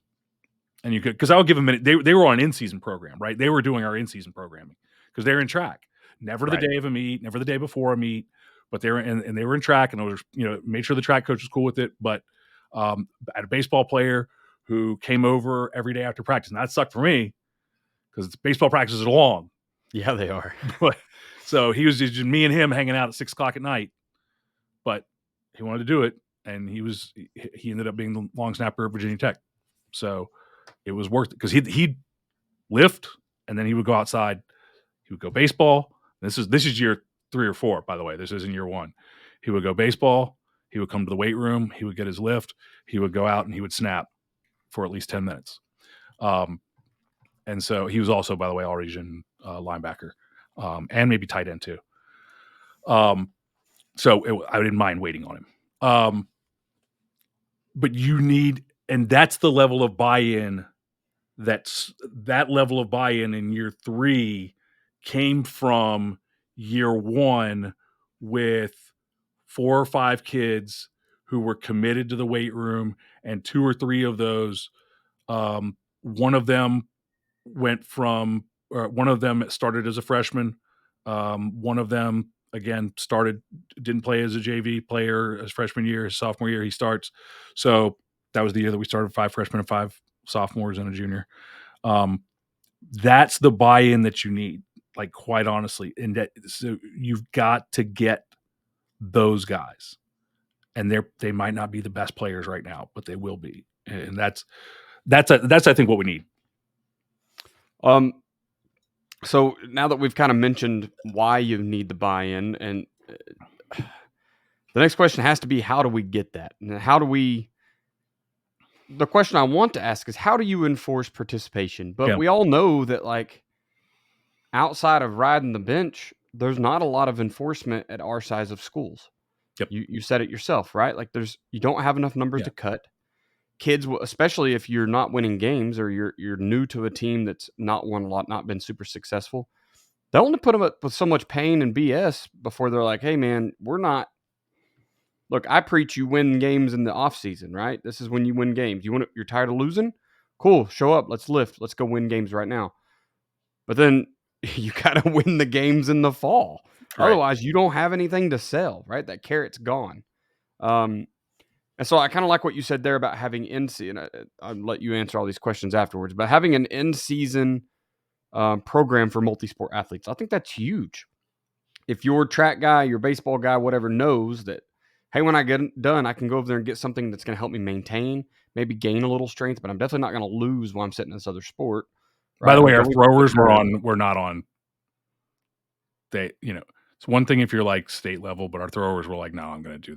And you could, because I would give them a minute. They were on an in-season program, right? They were doing our in-season programming because they're in track. Never the day of a meet, never the day before a meet, but they were and they were in track, and I was, made sure the track coach was cool with it. But I had a baseball player who came over every day after practice. And that sucked for me because baseball practices are long. Yeah, they are. But so he was just me and him hanging out at 6:00 at night, but he wanted to do it, and he ended up being the long snapper at Virginia Tech. So it was worth it because he'd lift, and then he would go outside. He would go baseball. This is year 3 or 4, by the way. This isn't year 1. He would go baseball. He would come to the weight room. He would get his lift. He would go out and he would snap for at least 10 minutes. And so he was also, by the way, all region linebacker and maybe tight end too. So I didn't mind waiting on him. But you need, and that's the level of buy-in. That level of buy-in in year 3 came from year 1 with 4 or 5 kids who were committed to the weight room, and 2 or 3 of those, one of them one of them started as a freshman. One of them again didn't play as a JV player his freshman year. His sophomore year he starts. So that was the year that we started 5 freshmen and 5 sophomores and a junior. That's the buy-in that you need, like, quite honestly. And so you've got to get those guys, and they might not be the best players right now, but they will be. And that's I think what we need. So now that we've kind of mentioned why you need the buy-in, and the next question has to be, how do we get that? And the question I want to ask is, how do you enforce participation? But we all know that, like, outside of riding the bench, there's not a lot of enforcement at our size of schools. Yep. You said it yourself, right? Like, you don't have enough numbers to cut. Kids, especially if you're not winning games or you're new to a team that's not won a lot, not been super successful, they'll only put them up with so much pain and BS before they're like, hey, man, we're not. Look, I preach you win games in the off season, right? This is when you win games. You're tired of losing? Cool, show up. Let's lift. Let's go win games right now. But then you got to win the games in the fall. Right. Otherwise, you don't have anything to sell, right? That carrot's gone. And so I kind of like what you said there about having in-season. I'll let you answer all these questions afterwards, but having an in-season program for multi-sport athletes, I think that's huge. If your track guy, your baseball guy, whatever, knows that, hey, when I get done, I can go over there and get something that's going to help me maintain, maybe gain a little strength, but I'm definitely not going to lose while I'm sitting in this other sport. Right? By the way, our throwers were not on. It's one thing if you're like state level, but our throwers were like, no, I'm going to do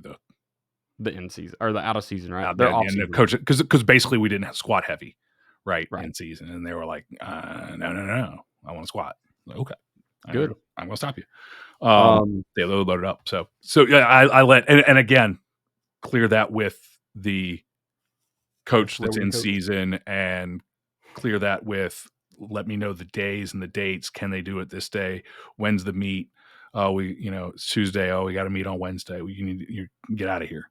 the in season or the out of season, right? They're off And the season. coach, because basically we didn't have squat heavy, right, Right. in season, and they were like, no, I want to squat. Like, okay, Good. I'm going to stop you. Um, They loaded up. So yeah, I let and again clear that with the coach that's facility in coach. season, and clear that with, let me know the days and the dates. Can they do it this day? When's the meet? It's Tuesday. Oh, we got to meet on Wednesday. You get out of here.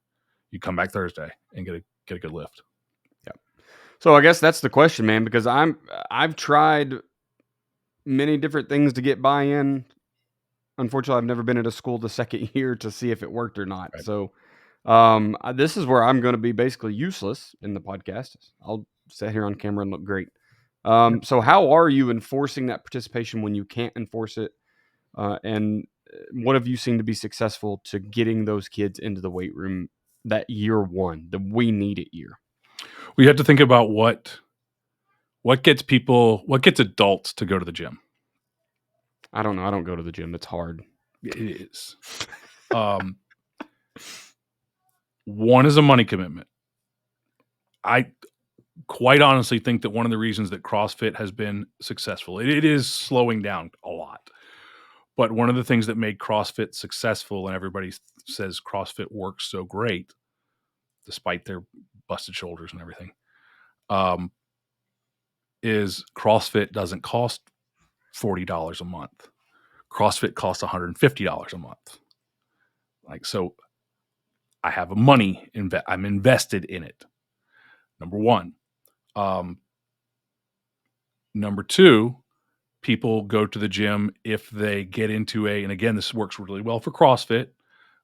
You come back Thursday and get a good lift. Yeah. So I guess that's the question, man, because I've tried many different things to get buy-in. Unfortunately, I've never been at a school the second year to see if it worked or not. Right. So, this is where I'm going to be basically useless in the podcast. I'll sit here on camera and look great. So how are you enforcing that participation when you can't enforce it? And what have you seen to be successful to getting those kids into the weight room that year one, the we need it year? We have to think about what gets adults to go to the gym. I don't know. I don't go to the gym. It's hard. It is. One is a money commitment. I quite honestly think that one of the reasons that CrossFit has been successful, it is slowing down a lot. But one of the things that made CrossFit successful, and everybody says CrossFit works so great, despite their busted shoulders and everything, is CrossFit doesn't cost $40 a month. CrossFit costs $150 a month. Like, so I have money, I'm invested in it. Number one. Number two, people go to the gym if they get into and again, this works really well for CrossFit,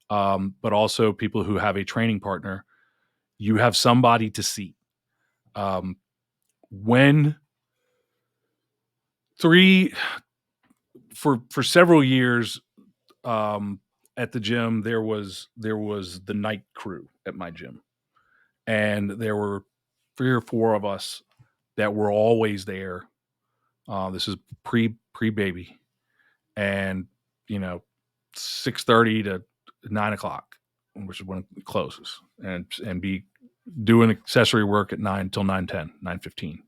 but also people who have a training partner, you have somebody to see. When for several years, at the gym, there was the night crew at my gym, and there were 3 or 4 of us that were always there. This is pre baby, and 6:30 to 9:00, which is when it closes, and be doing accessory work at 9 till 9:10, 9:15.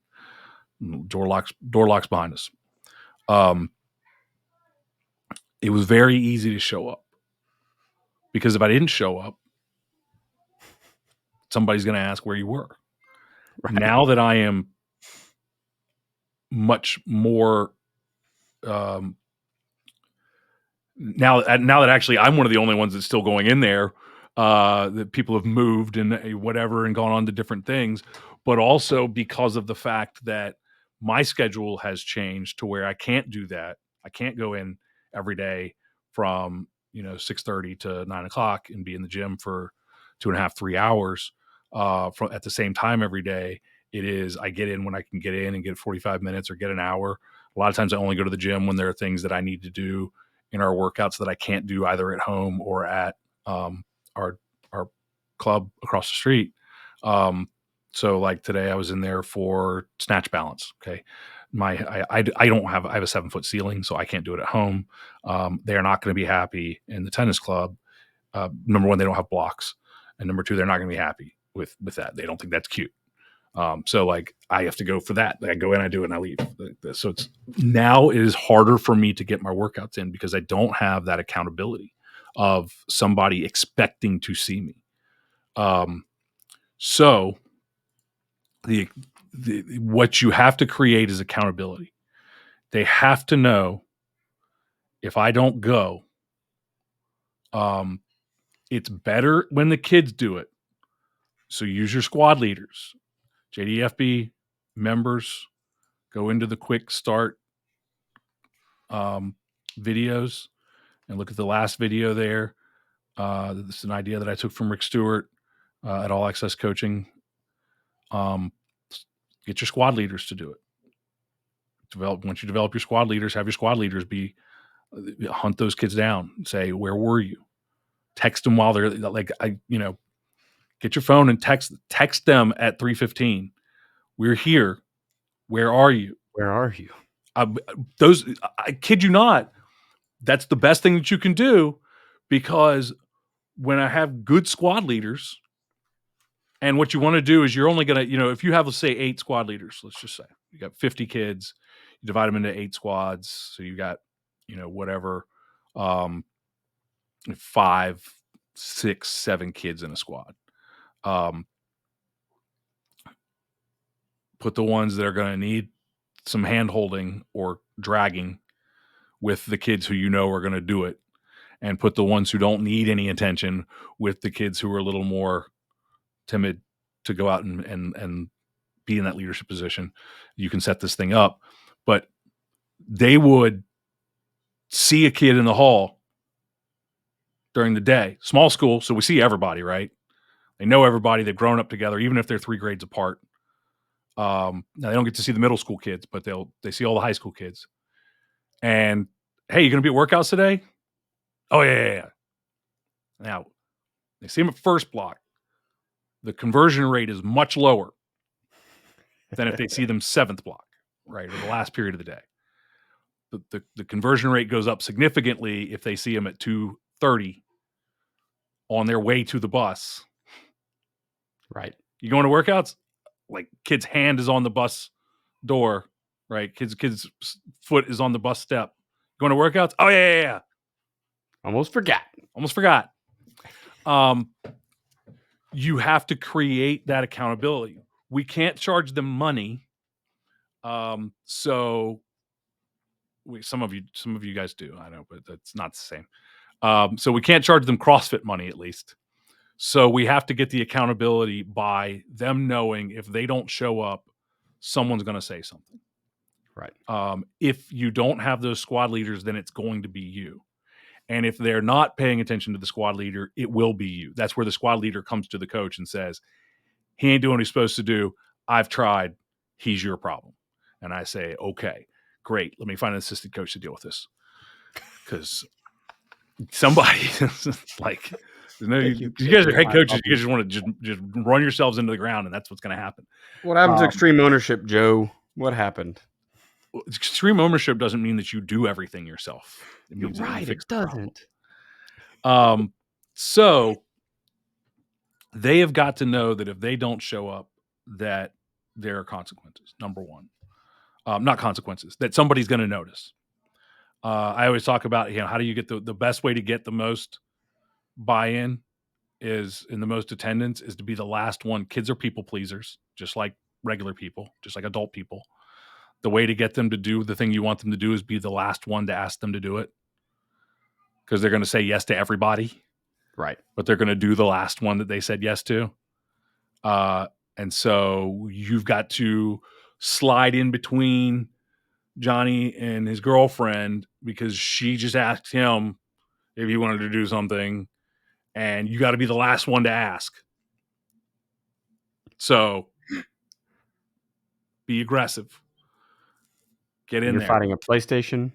Door locks behind us. It was very easy to show up, because if I didn't show up, somebody's going to ask where you were. Right. Now that I am much more, now that actually I'm one of the only ones that's still going in there, that people have moved and whatever and gone on to different things, but also because of the fact that my schedule has changed to where I can't do that. I can't go in every day from 6:30 to 9:00 and be in the gym for 2.5, 3 hours at the same time every day. It is, I get in when I can get in and get 45 minutes or get an hour. A lot of times I only go to the gym when there are things that I need to do in our workouts that I can't do either at home or at our club across the street. So like today I was in there for snatch balance. Okay. I have a 7-foot ceiling, so I can't do it at home. They're not going to be happy in the tennis club. Number one, they don't have blocks. And number two, they're not going to be happy with that. They don't think that's cute. So like I have to go for that. I go in, I do it, and I leave. So it is harder for me to get my workouts in because I don't have that accountability of somebody expecting to see me. So what you have to create is accountability. They have to know if I don't go, it's better when the kids do it. So use your squad leaders, JDFB members, go into the quick start videos and look at the last video there. This is an idea that I took from Rick Stewart at All Access Coaching. Get your squad leaders to do it. Once you develop your squad leaders, have your squad leaders hunt those kids down and say, where were you? Text them while they're like, get your phone and text them at 3:15. We're here. Where are you? Where are you? I kid you not. That's the best thing that you can do, because when I have good squad leaders And what you want to do is you're only going to, if you have, let's say, 8 squad leaders, let's just say you got 50 kids, you divide them into 8 squads. So you got, whatever, 5, 6, 7 kids in a squad. Put the ones that are going to need some hand holding or dragging with the kids who are going to do it, and put the ones who don't need any attention with the kids who are a little more timid to go out and be in that leadership position. You can set this thing up, but they would see a kid in the hall during the day. Small school, so we see everybody, right? They know everybody. They've grown up together, even if they're 3 grades apart. Now they don't get to see the middle school kids, but they see all the high school kids. And hey, you going to be at workouts today? Oh yeah. Now they see them at first block. The conversion rate is much lower than if they see them 7th block, right, or the last period of the day. The conversion rate goes up significantly if they see them at 2:30 on their way to the bus. Right. You going to workouts? Like, kid's hand is on the bus door, right? Kid's foot is on the bus step. Going to workouts? Oh yeah. Almost forgot. You have to create that accountability. We can't charge them money. So some of you guys do, I know, but that's not the same. So we can't charge them CrossFit money, at least. So we have to get the accountability by them knowing if they don't show up, someone's going to say something. Right. If you don't have those squad leaders, then it's going to be you. And if they're not paying attention to the squad leader, it will be you. That's where the squad leader comes to the coach and says, he ain't doing what he's supposed to do. I've tried. He's your problem. And I say, okay, great. Let me find an assistant coach to deal with this. Because somebody like, you guys are head coaches. You guys just want to just run yourselves into the ground, and that's what's going to happen. What happened to extreme ownership, Joe? What happened? Extreme ownership doesn't mean that you do everything yourself. It means You're right. It doesn't. So they have got to know that if they don't show up, that there are consequences. Number one, not consequences, that somebody's going to notice. I always talk about, how do you get the best way to get the most buy-in is in the most attendance is to be the last one. Kids are people pleasers, just like regular people, just like adult people. The way to get them to do the thing you want them to do is be the last one to ask them to do it, because they're going to say yes to everybody. Right. But they're going to do the last one that they said yes to. And so you've got to slide in between Johnny and his girlfriend because she just asked him if he wanted to do something, and you got to be the last one to ask. So be aggressive. Get in there. You're fighting a PlayStation.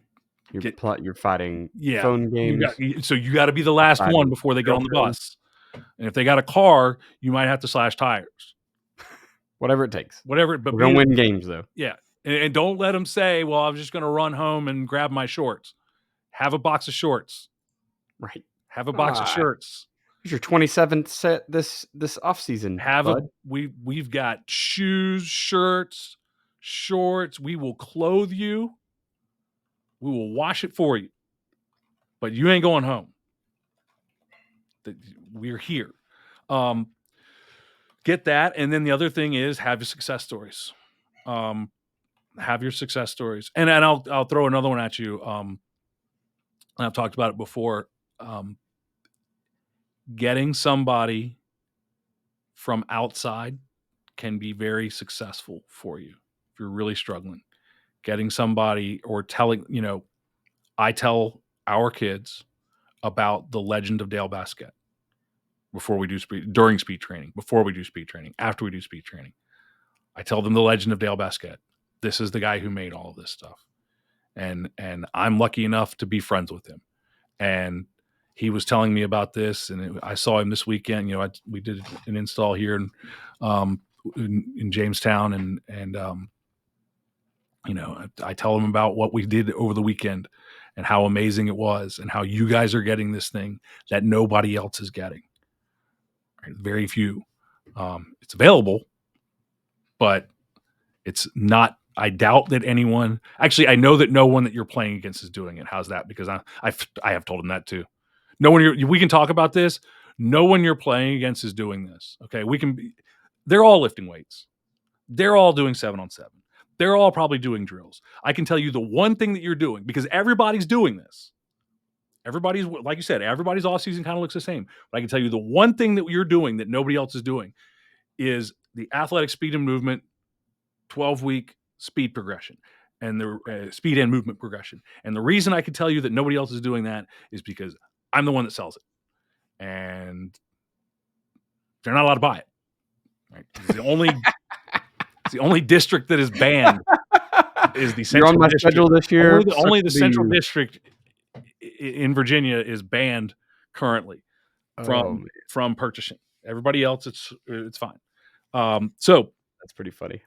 You're fighting phone games. You got to be the last one before they get on the bus. And if they got a car, you might have to slash tires. Whatever it takes. But we're going to win games, though. Yeah. And don't let them say, well, I was just going to run home and grab my shorts. Have a box of shorts. Right. Have a box of shirts. Here's your 27th set this offseason. We've got shoes, shirts, shorts. We will clothe you. We will wash it for you. But you ain't going home. We're here. Get that. And then the other thing is have your success stories. Have your success stories. And I'll throw another one at you. And I've talked about it before. Getting somebody from outside can be very successful for you if you're really struggling. Getting somebody or telling, I tell our kids about the legend of Dale Basquette before we do during speed training, before we do speed training, after we do speed training. I tell them the legend of Dale Basquette. This is the guy who made all of this stuff. And I'm lucky enough to be friends with him. And he was telling me about this, and I saw him this weekend. We did an install here in Jamestown, and I tell him about what we did over the weekend and how amazing it was, and how you guys are getting this thing that nobody else is getting. Right? Very few. It's available, but it's not. I doubt that anyone. Actually, I know that no one that you're playing against is doing it. How's that? Because I have told them that too. No one. We can talk about this. No one you're playing against is doing this. Okay, we can. They're all lifting weights. They're all doing 7-on-7. They're all probably doing drills. I can tell you the one thing that you're doing, because everybody's doing this. Everybody's, like you said, everybody's off season kind of looks the same. But I can tell you the one thing that you're doing that nobody else is doing is the athletic speed and movement 12-week speed progression and the speed and movement progression. And the reason I can tell you that nobody else is doing that is because I'm the one that sells it. And they're not allowed to buy it. Right? It's the only district that is banned is the You're on central my district. schedule this year. Only the Sucks to be central you. district in Virginia is banned currently Oh, man, from purchasing. Everybody else, it's fine. So that's pretty funny.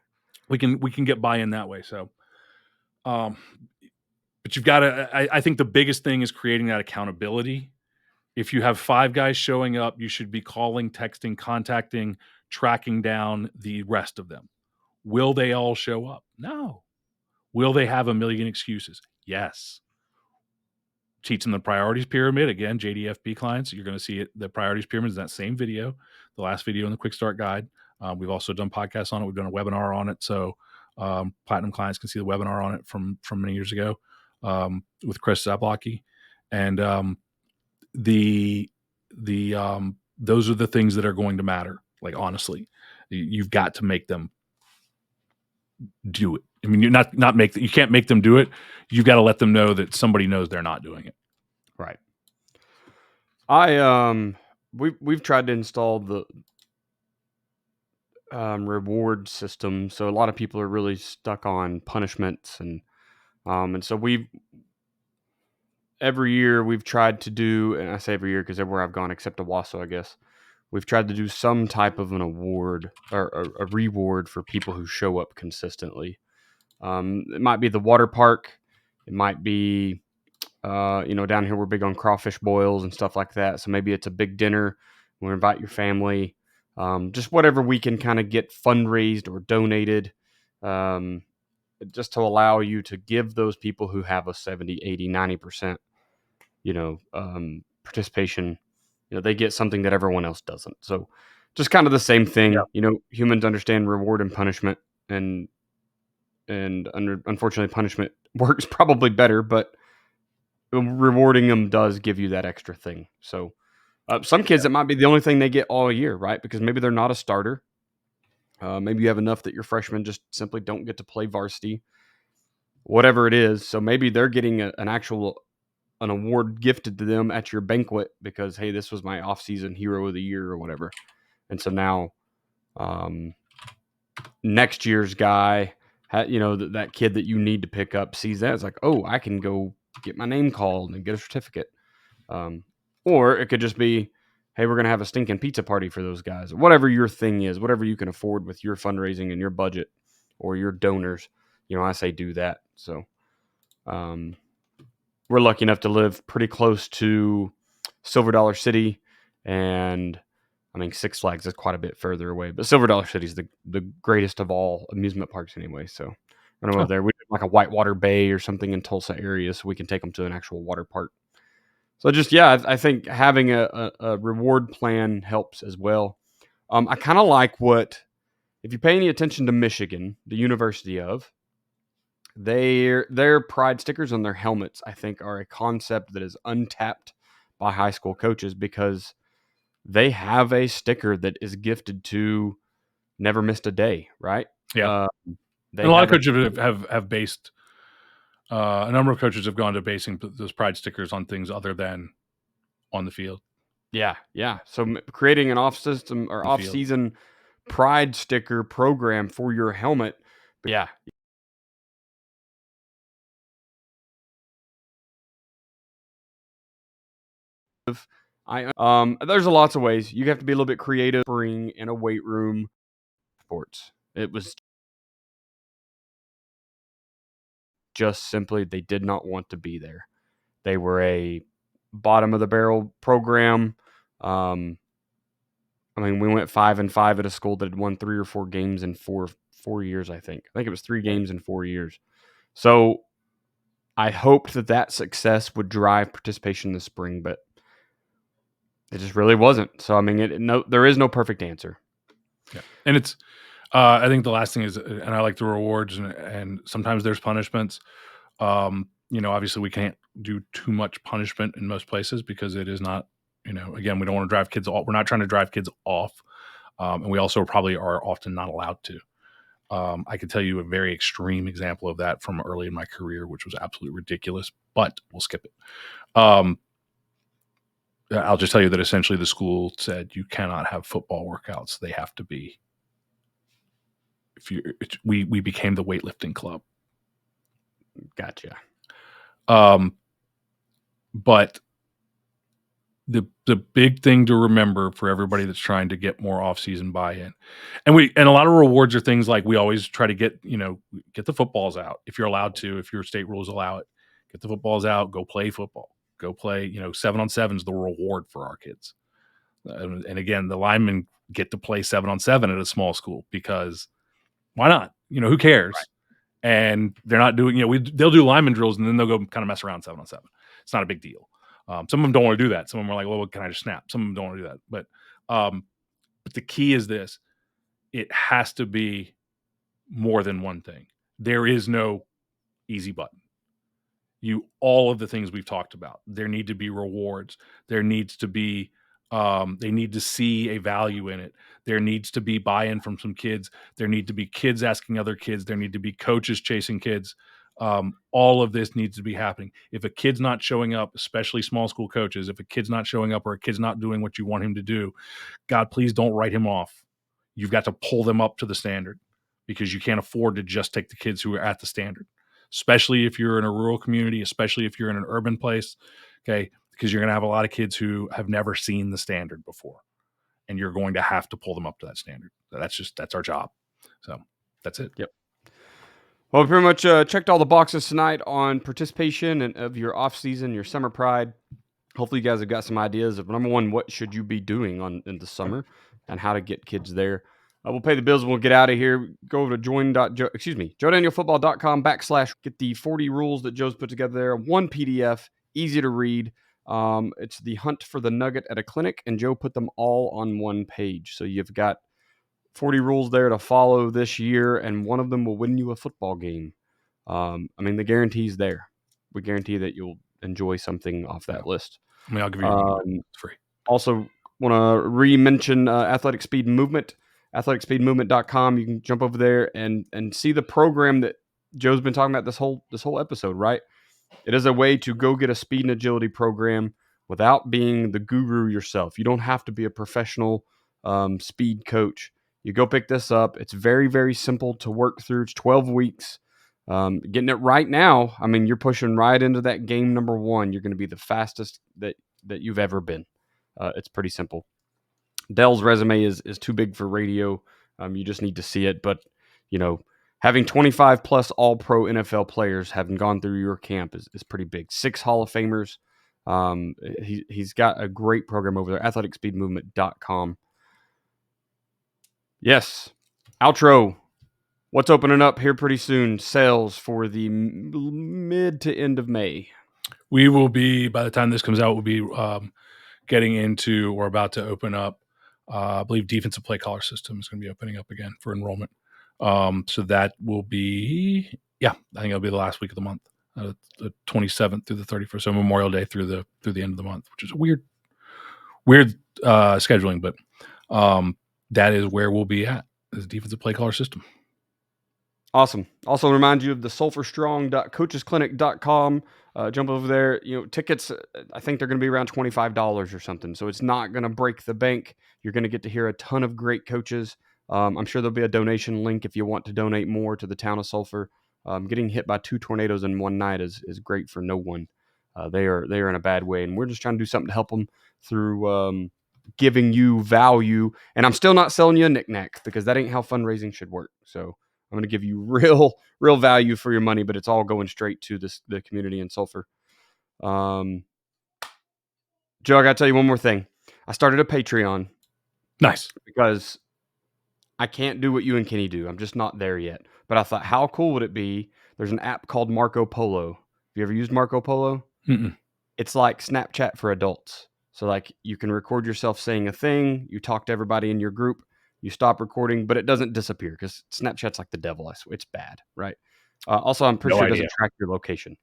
we can get buy-in that way. So, but you've got to. I think the biggest thing is creating that accountability. If you have 5 guys showing up, you should be calling, texting, contacting, tracking down the rest of them. Will they all show up? No. Will they have a million excuses? Yes. Teach them the priorities pyramid. Again, JDFP clients, you're going to see it. The priorities pyramid is that same video, the last video in the quick start guide. We've also done podcasts on it. We've done a webinar on it. So platinum clients can see the webinar on it from many years ago with Chris Zablocki. And those are the things that are going to matter. Like, honestly, you've got to make them do it. I mean, you can't make them do it. You've got to let them know that somebody knows they're not doing it. Right. We've tried to install the reward system, so a lot of people are really stuck on punishments, and so every year we've tried to do, and I say every year because everywhere I've gone except Owasso, I guess, we've tried to do some type of an award or a reward for people who show up consistently. It might be the water park, it might be down here we're big on crawfish boils and stuff like that. So maybe it's a big dinner. We invite your family. Just whatever we can kind of get fundraised or donated, just to allow you to give those people who have a 70, 80, 90%, participation, they get something that everyone else doesn't. So just kind of the same thing. Yeah. Humans understand reward and punishment, and unfortunately punishment works probably better, but rewarding them does give you that extra thing. So some kids, it might be the only thing they get all year, right? Because maybe they're not a starter. Maybe you have enough that your freshmen just simply don't get to play varsity, whatever it is. So maybe they're getting an award gifted to them at your banquet because, hey, this was my off-season hero of the year or whatever. And so now next year's guy, that kid that you need to pick up sees that. It's like, oh, I can go get my name called and get a certificate. Or it could just be, hey, we're going to have a stinking pizza party for those guys. Whatever your thing is, whatever you can afford with your fundraising and your budget or your donors, I say do that. So we're lucky enough to live pretty close to Silver Dollar City, and I mean, Six Flags is quite a bit further away, but Silver Dollar City is the greatest of all amusement parks anyway. So run them over there. We did like a Whitewater Bay or something in Tulsa area, so we can take them to an actual water park. So I think having a reward plan helps as well. I kind of like if you pay any attention to Michigan, the University of, their pride stickers on their helmets, I think, are a concept that is untapped by high school coaches because they have a sticker that is gifted to never missed a day, right? Yeah. And a lot of coaches have based a number of coaches have gone to basing those pride stickers on things other than on the field. Yeah. So creating an off-season pride sticker program for your helmet. But yeah. There's lots of ways. You have to be a little bit creative in a weight room. Sports. It was just simply they did not want to be there. They were a bottom of the barrel program. I mean, we went 5-5 at a school that had won 3 or 4 games in 4 years, I think. I think it was 3 games in 4 years. So I hoped that success would drive participation this spring, but it just really wasn't. So I mean, there is no perfect answer. Yeah, and it's. I think the last thing is, and I like the rewards, and sometimes there's punishments. Obviously we can't do too much punishment in most places because it is not. Again, we don't want to drive kids off. We're not trying to drive kids off, and we also probably are often not allowed to. I can tell you a very extreme example of that from early in my career, which was absolutely ridiculous, but we'll skip it. I'll just tell you that essentially the school said you cannot have football workouts. They have to be. We became the weightlifting club. Gotcha. But the big thing to remember for everybody that's trying to get more off-season buy-in, and a lot of rewards are things like we always try to get the footballs out if you're allowed to, if your state rules allow it. Get the footballs out, go play football, go play. 7-on-7 is the reward for our kids, and again, the linemen get to play 7-on-7 at a small school because why not? Who cares? Right. And they're not doing. They'll do lineman drills and then they'll go kind of mess around 7-on-7. It's not a big deal. Some of them don't want to do that. Some of them are like, well, can I just snap? Some of them don't want to do that. But the key is this. It has to be more than one thing. There is no easy button. All of the things we've talked about, there need to be rewards. There needs to be, they need to see a value in it. There needs to be buy-in from some kids. There need to be kids asking other kids. There need to be coaches chasing kids. All of this needs to be happening. If a kid's not showing up, especially small school coaches, if a kid's not showing up or a kid's not doing what you want him to do, God, please don't write him off. You've got to pull them up to the standard because you can't afford to just take the kids who are at the standard, especially if you're in a rural community, especially if you're in an urban place, okay, because you're going to have a lot of kids who have never seen the standard before, and you're going to have to pull them up to that standard. That's our job. So that's it. Yep. Well, we pretty much checked all the boxes tonight on participation and of your off season, your summer pride. Hopefully, you guys have got some ideas of number one, what should you be doing in the summer, and how to get kids there. We'll pay the bills and we'll get out of here. Go over to joedanielfootball.com/, get the 40 rules that Joe's put together there. One PDF, easy to read. It's the hunt for the nugget at a clinic, and Joe put them all on one page. So you've got 40 rules there to follow this year, and one of them will win you a football game. The guarantee's there. We guarantee that you'll enjoy something off that list. I'll give you it's free. Also, want to re-mention Athletic Speed Movement, athleticspeedmovement.com. You can jump over there and see the program that Joe's been talking about this whole episode, right? It is a way to go get a speed and agility program without being the guru yourself. You don't have to be a professional speed coach. You go pick this up. It's very, very simple to work through. It's 12 weeks. Getting it right now, you're pushing right into that game number 1. You're going to be the fastest that you've ever been. It's pretty simple. Dell's resume is too big for radio. You just need to see it. But, having 25 plus all-pro NFL players having gone through your camp is pretty big. 6 Hall of Famers. He's got a great program over there, athleticspeedmovement.com. Yes. Outro. What's opening up here pretty soon? Sales for the mid to end of May. We will be, by the time this comes out, we'll be getting into or about to open up, I believe defensive play caller system is going to be opening up again for enrollment. So that will be, I think it'll be the last week of the month, the 27th through the 31st, so Memorial Day through the end of the month, which is weird scheduling, but that is where we'll be at, is defensive play caller system. Awesome. Also remind you of the sulphurstrong.coachesclinic.com. Jump over there. Tickets, I think they're going to be around $25 or something. So it's not going to break the bank. You're going to get to hear a ton of great coaches. I'm sure there'll be a donation link if you want to donate more to the town of Sulphur. Getting hit by 2 tornadoes in one night is great for no one. They are in a bad way, and we're just trying to do something to help them through giving you value. And I'm still not selling you a knick-knack because that ain't how fundraising should work. So I'm going to give you real value for your money, but it's all going straight to the community in Sulphur. Joe, I got to tell you one more thing. I started a Patreon. Nice. because I can't do what you and Kenny do. I'm just not there yet. But I thought, how cool would it be? There's an app called Marco Polo. Have you ever used Marco Polo? Mm-mm. It's like Snapchat for adults. So like you can record yourself saying a thing, you talk to everybody in your group, you stop recording, but it doesn't disappear because Snapchat's like the devil. It's bad, right? Also, I'm pretty No sure it idea. doesn't track your location.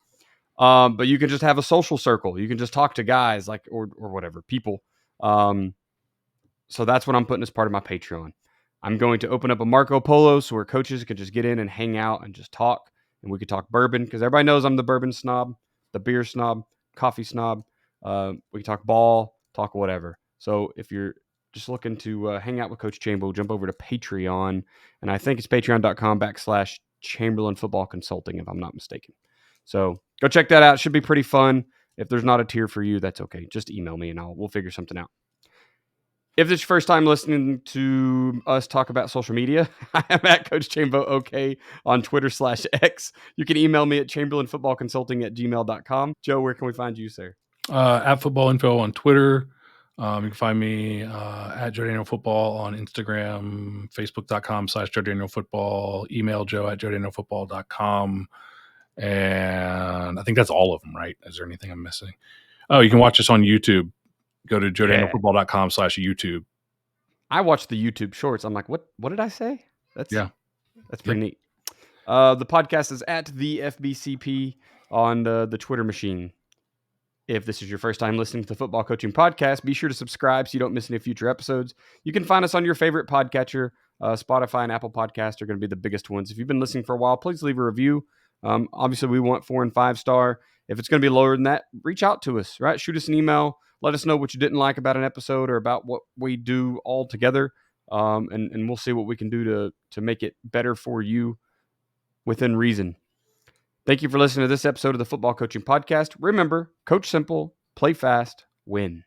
But you can just have a social circle. You can just talk to guys like or whatever people. So that's what I'm putting as part of my Patreon. I'm going to open up a Marco Polo so where coaches can just get in and hang out and just talk, and we could talk bourbon because everybody knows I'm the bourbon snob, the beer snob, coffee snob. We can talk ball, talk whatever. So if you're just looking to hang out with Coach Chamberlain, jump over to Patreon, and I think it's patreon.com/Chamberlain Football Consulting, if I'm not mistaken. So go check that out. It should be pretty fun. If there's not a tier for you, that's okay. Just email me and we'll figure something out. If this is your first time listening to us talk about social media, I am at Coach Chambo OK on Twitter/X. You can email me at chamberlainfootballconsulting@gmail.com. Joe, where can we find you, sir? At Football Info on Twitter. You can find me at Joe Daniel Football on Instagram, facebook.com/Joe Daniel Football, email joe@joedanielfootball.com. And I think that's all of them, right? Is there anything I'm missing? Oh, you can watch us on YouTube. Go to joedanielfootball.com/YouTube. I watched the YouTube shorts. I'm like, what did I say? That's pretty neat. The podcast is at the FBCP on the Twitter machine. If this is your first time listening to the Football Coaching Podcast, be sure to subscribe so you don't miss any future episodes. You can find us on your favorite podcatcher. Spotify and Apple Podcasts are going to be the biggest ones. If you've been listening for a while, please leave a review. Obviously, we want 4 and 5 star. If it's going to be lower than that, reach out to us, right? Shoot us an email. Let us know what you didn't like about an episode or about what we do all together. And we'll see what we can do to make it better for you within reason. Thank you for listening to this episode of the Football Coaching Podcast. Remember, coach simple, play fast, win.